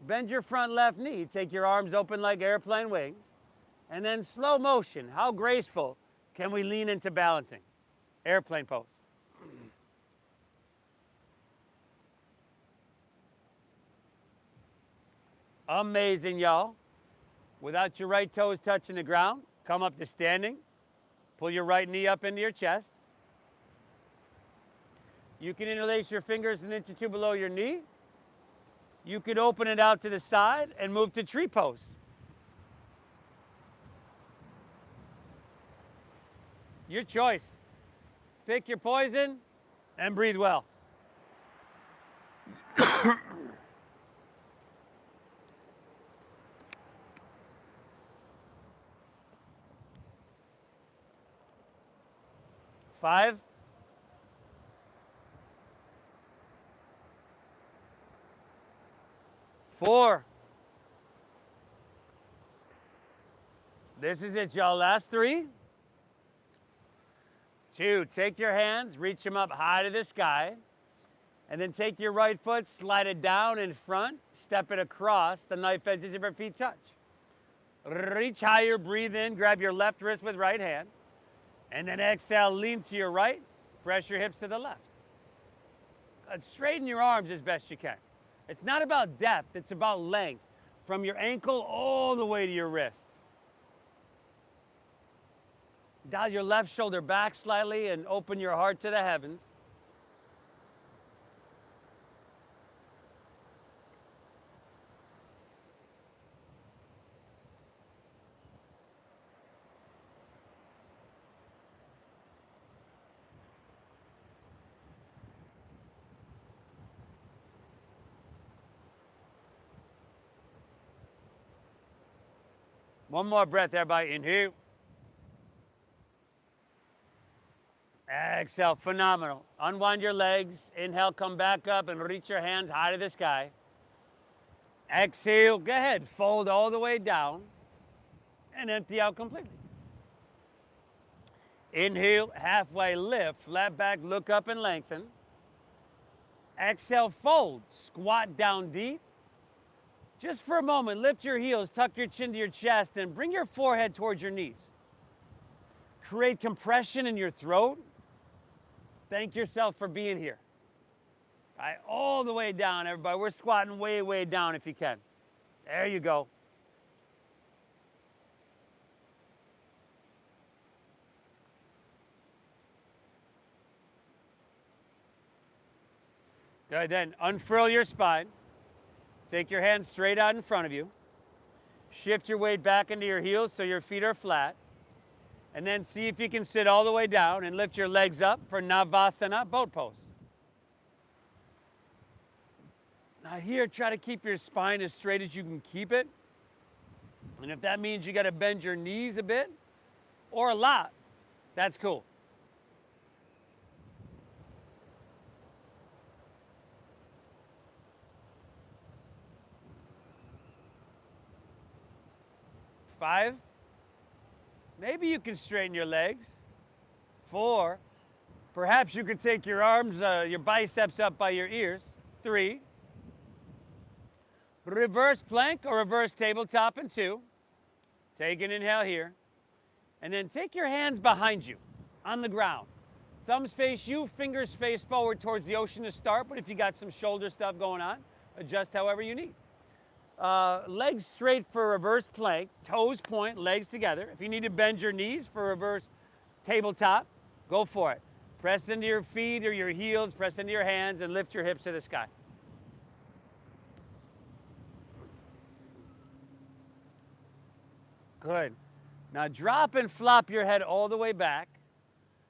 Bend your front left knee. Take your arms open like airplane wings. And then slow motion. How graceful can we lean into balancing? Airplane pose. Amazing, y'all. Without your right toes touching the ground, come up to standing. Pull your right knee up into your chest. You can interlace your fingers an inch or 2 below your knee. You could open it out to the side and move to tree pose. Your choice. Pick your poison and breathe well. Five. 4. This is it, y'all. Last 3. 2. Take your hands, reach them up high to the sky, and then take your right foot, slide it down in front, step it across, the knife edges of your feet touch. Reach higher, breathe in, grab your left wrist with right hand, and then exhale, lean to your right, press your hips to the left. Straighten your arms as best you can. It's not about depth, it's about length, from your ankle all the way to your wrist. Dial your left shoulder back slightly and open your heart to the heavens. One more breath, everybody. Inhale. Exhale. Phenomenal. Unwind your legs. Inhale, come back up and reach your hands high to the sky. Exhale. Go ahead. Fold all the way down and empty out completely. Inhale, halfway lift, flat back, look up and lengthen. Exhale, fold, squat down deep. Just for a moment, lift your heels, tuck your chin to your chest, and bring your forehead towards your knees. Create compression in your throat. Thank yourself for being here. All right, all the way down, everybody. We're squatting way, way down if you can. There you go. Good, then unfurl your spine. Take your hands straight out in front of you. Shift your weight back into your heels so your feet are flat. And then see if you can sit all the way down and lift your legs up for Navasana, boat pose. Now here, try to keep your spine as straight as you can keep it. And if that means you got to bend your knees a bit or a lot, that's cool. Five. Maybe you can straighten your legs. 4. Perhaps you could take your arms, your biceps up by your ears. 3. Reverse plank or reverse tabletop in 2. Take an inhale here. And then take your hands behind you on the ground. Thumbs face you, fingers face forward towards the ocean to start, but if you got some shoulder stuff going on, adjust however you need. Legs straight for reverse plank, toes point, legs together. If you need to bend your knees for reverse tabletop, go for it. Press into your feet or your heels, press into your hands, and lift your hips to the sky. Good. Now drop and flop your head all the way back,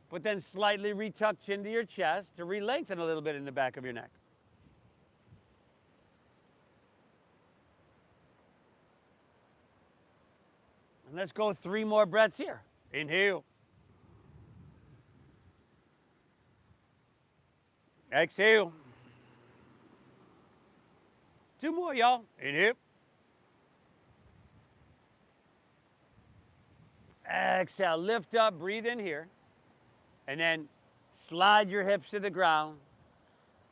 but then slightly retuck chin to your chest to re-lengthen a little bit in the back of your neck. And let's go 3 more breaths here. Inhale. Exhale. 2 more, y'all. Inhale. Exhale, lift up, breathe in here. And then slide your hips to the ground.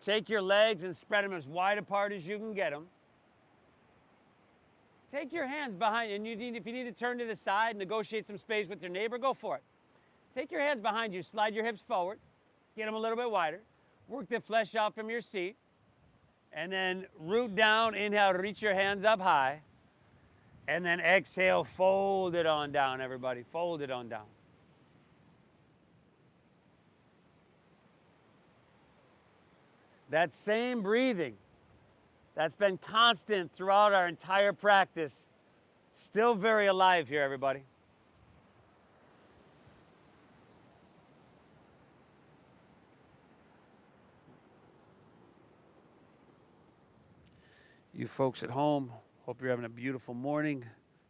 Take your legs and spread them as wide apart as you can get them. Take your hands behind you, and if you need to turn to the side and negotiate some space with your neighbor, go for it. Take your hands behind you, slide your hips forward, get them a little bit wider. Work the flesh out from your seat. And then root down, inhale, reach your hands up high. And then exhale, fold it on down, everybody. Fold it on down. That same breathing that's been constant throughout our entire practice, still very alive here, everybody. You folks at home, hope you're having a beautiful morning.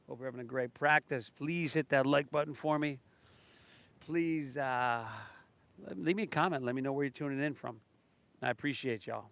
Hope you're having a great practice. Please hit that like button for me. Please leave me a comment. Let me know where you're tuning in from. I appreciate y'all.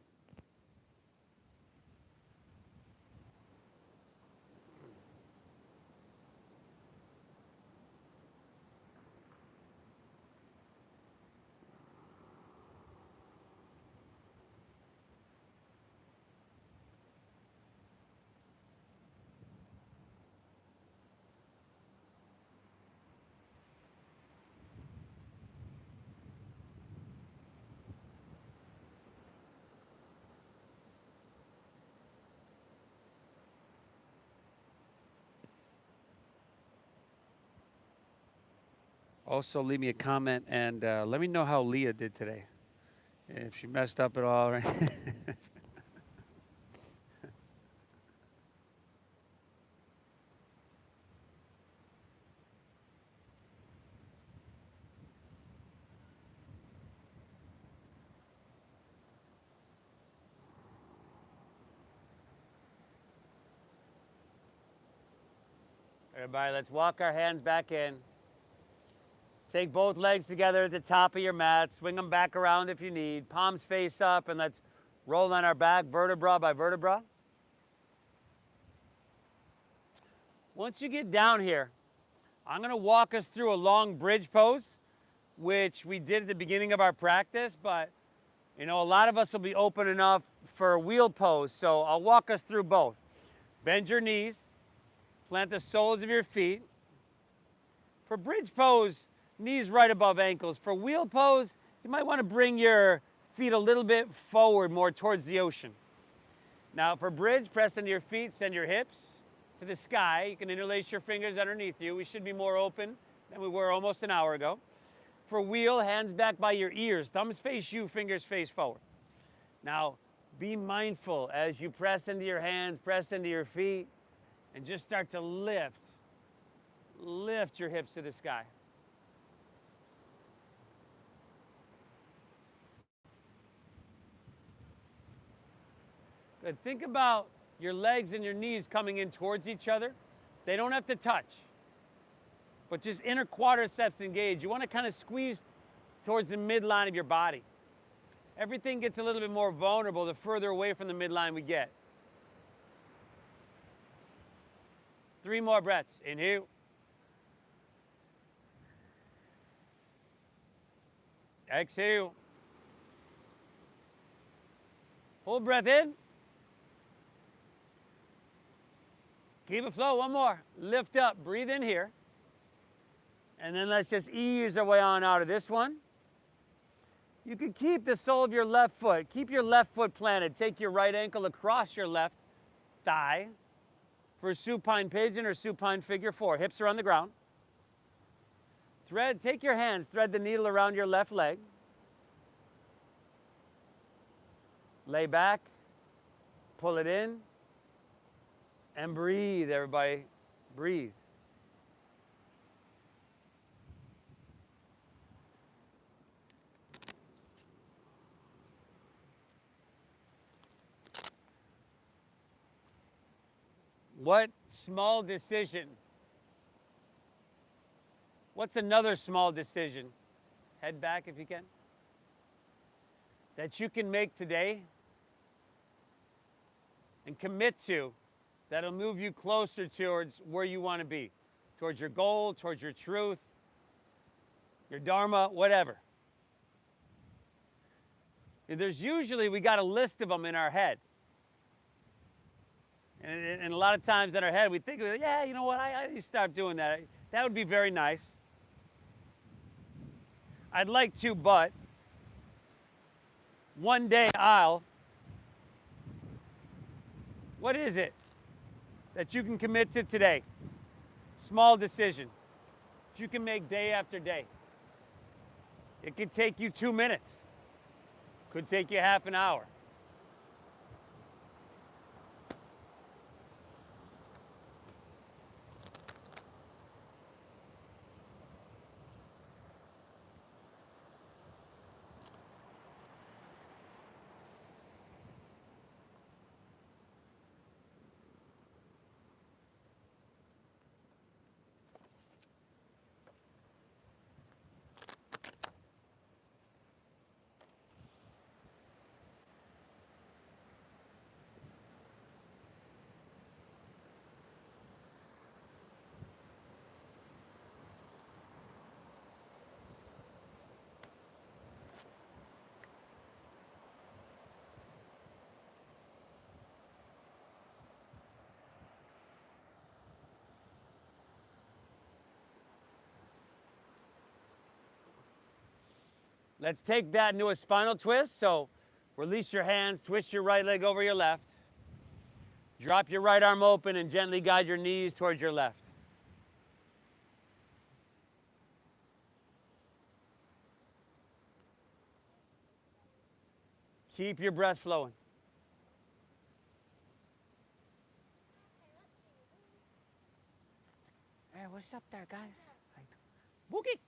Also, leave me a comment and let me know how Leah did today. If she messed up at all. Right? Everybody, let's walk our hands back in. Take both legs together at the top of your mat. Swing them back around if you need. Palms face up, and let's roll on our back vertebra by vertebra. Once you get down here, I'm going to walk us through a long bridge pose, which we did at the beginning of our practice, but you know, a lot of us will be open enough for a wheel pose, so I'll walk us through both. Bend your knees, plant the soles of your feet. For bridge pose, knees right above ankles. For wheel pose, you might want to bring your feet a little bit forward, more towards the ocean. Now for bridge, press into your feet, send your hips to the sky. You can interlace your fingers underneath you. We should be more open than we were almost an hour ago. For wheel, hands back by your ears. Thumbs face you, fingers face forward. Now, be mindful as you press into your hands, press into your feet, and just start to lift. Lift your hips to the sky. Good. Think about your legs and your knees coming in towards each other. They don't have to touch, but just inner quadriceps engaged. You want to kind of squeeze towards the midline of your body. Everything gets a little bit more vulnerable the further away from the midline we get. 3 more breaths. Inhale. Exhale. Hold breath in. Keep it flow. One more. Lift up. Breathe in here. And then let's just ease our way on out of this one. You can keep the sole of your left foot. Keep your left foot planted. Take your right ankle across your left thigh for supine pigeon or supine figure 4. Hips are on the ground. Take your hands, thread the needle around your left leg. Lay back, pull it in, and breathe, everybody. Breathe. What small decision? What's another small decision? Head back if you can. That you can make today and commit to, that'll move you closer towards where you want to be, towards your goal, towards your truth, your dharma, whatever. There's usually, we got a list of them in our head. And a lot of times in our head, we think, yeah, you know what, I need to stop doing that. That would be very nice. I'd like to, but one day I'll. What is it that you can commit to today? Small decision that you can make day after day. It could take you 2 minutes. Could take you half an hour. Let's take that into a spinal twist. So release your hands, twist your right leg over your left. Drop your right arm open and gently guide your knees towards your left. Keep your breath flowing. Hey, what's up there, guys? Boogie!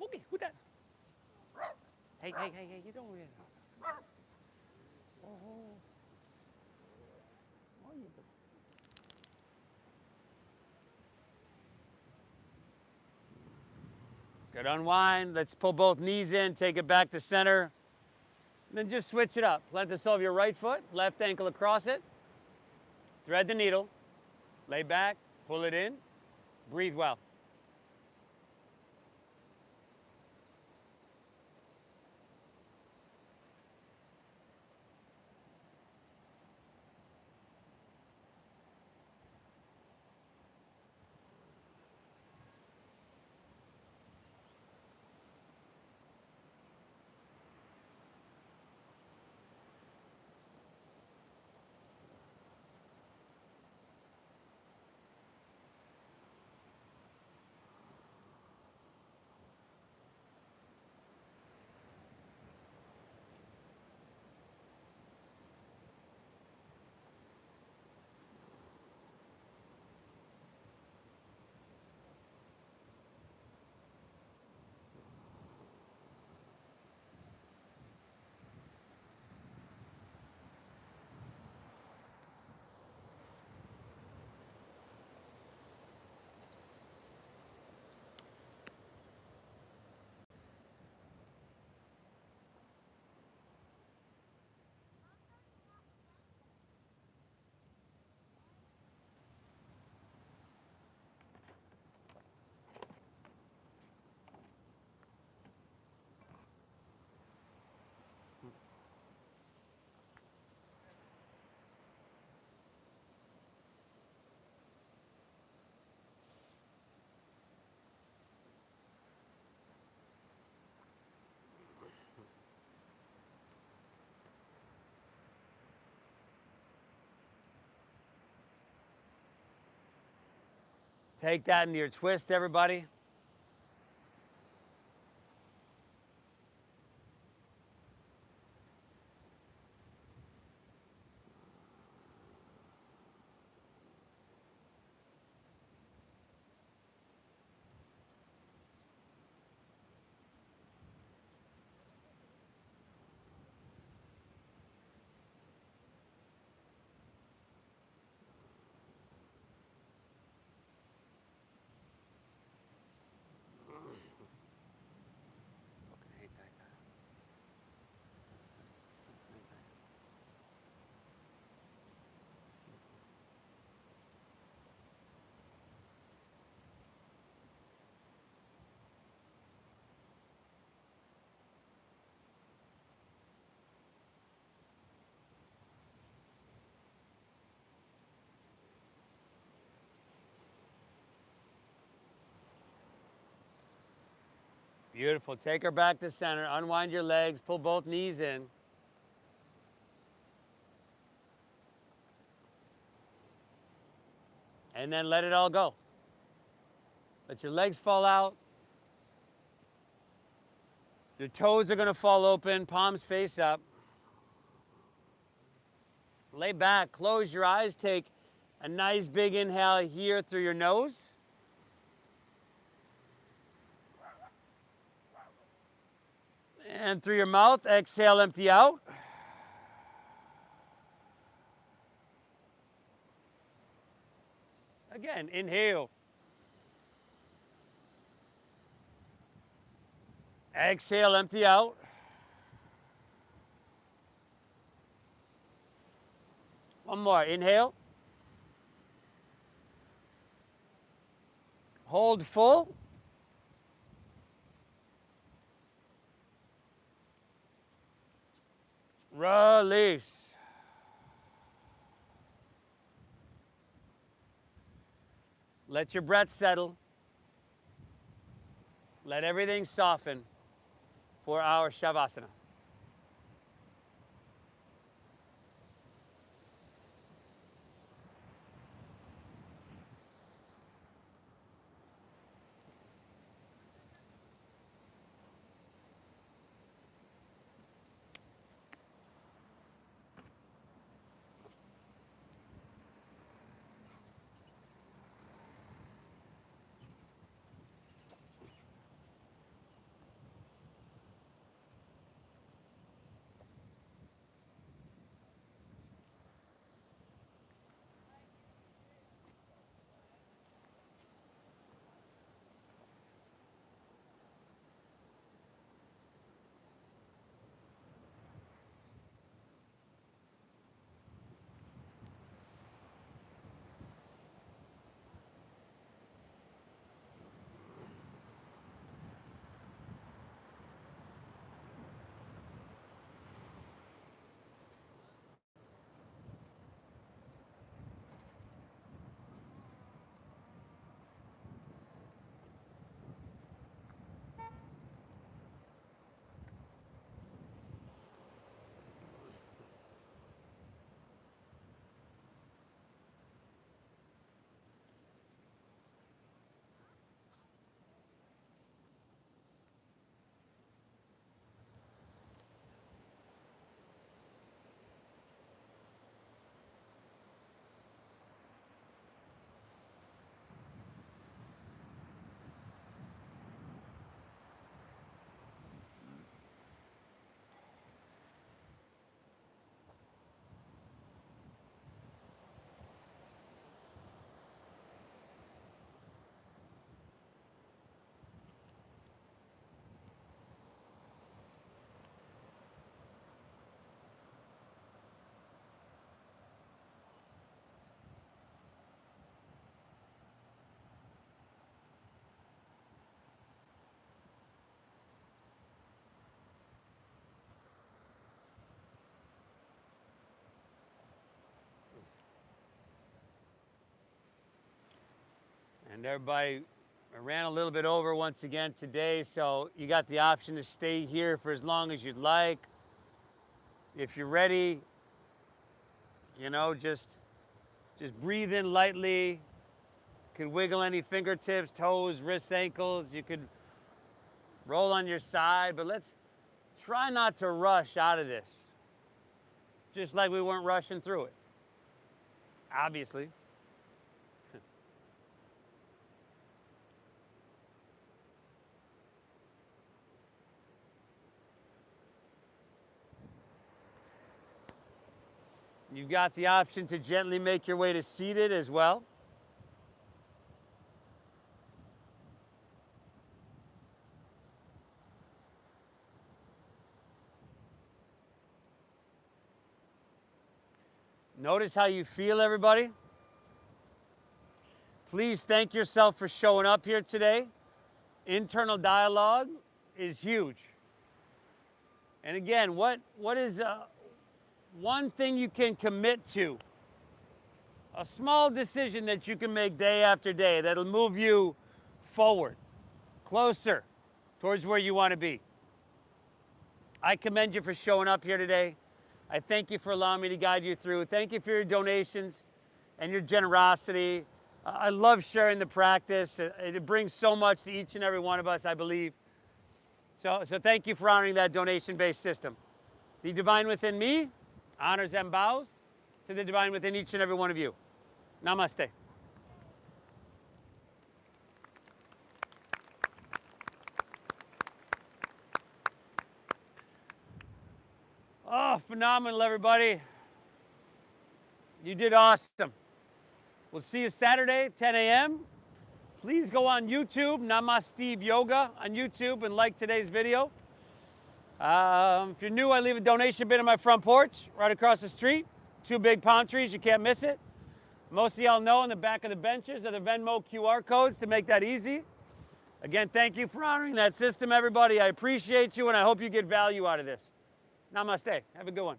Boogie, who that? Hey, you don't really. Oh, you Good, unwind. Let's pull both knees in, take it back to center. And then just switch it up. Plant the sole of your right foot, left ankle across it. Thread the needle, lay back, pull it in, breathe well. Take that into your twist, everybody. Beautiful. Take her back to center. Unwind your legs. Pull both knees in. And then let it all go. Let your legs fall out. Your toes are going to fall open. Palms face up. Lay back. Close your eyes. Take a nice big inhale here through your nose. And through your mouth, exhale, empty out. Again, inhale. Exhale, empty out. One more, inhale. Hold full. Release. Let your breath settle. Let everything soften for our Shavasana. And everybody, I ran a little bit over once again today, so you got the option to stay here for as long as you'd like. If you're ready, you know, just breathe in lightly. You can wiggle any fingertips, toes, wrists, ankles. You could roll on your side, but let's try not to rush out of this. Just like we weren't rushing through it. Obviously. You've got the option to gently make your way to seated as well. Notice how you feel, everybody. Please thank yourself for showing up here today. Internal dialogue is huge. And again, what is one thing you can commit to? A small decision that you can make day after day that'll move you forward, closer towards where you want to be. I commend you for showing up here today. I thank you for allowing me to guide you through. Thank you for your donations and your generosity. I love sharing the practice. It brings so much to each and every one of us, I believe. So thank you for honoring that donation-based system. The divine within me honors and bows to the divine within each and every one of you. Namaste. Oh, phenomenal, everybody. You did awesome. We'll see you Saturday, 10 a.m. Please go on YouTube, Namaste Yoga on YouTube, and like today's video. If you're new, I leave a donation bin on my front porch, right across the street. 2 big palm trees, you can't miss it. Most of y'all know on the back of the benches are the Venmo QR codes to make that easy. Again, thank you for honoring that system, everybody. I appreciate you, and I hope you get value out of this. Namaste. Have a good one.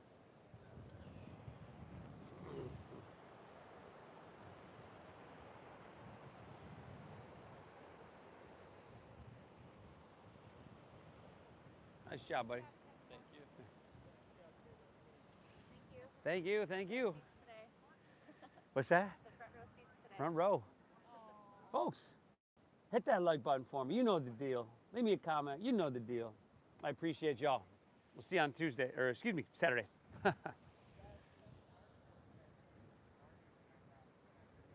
Nice job, buddy. Thank you. Thank you, thank you. Today. What's that? The front row seats today. Front row. Folks, hit that like button for me. You know the deal. Leave me a comment. You know the deal. I appreciate y'all. We'll see you on Tuesday, or excuse me, Saturday.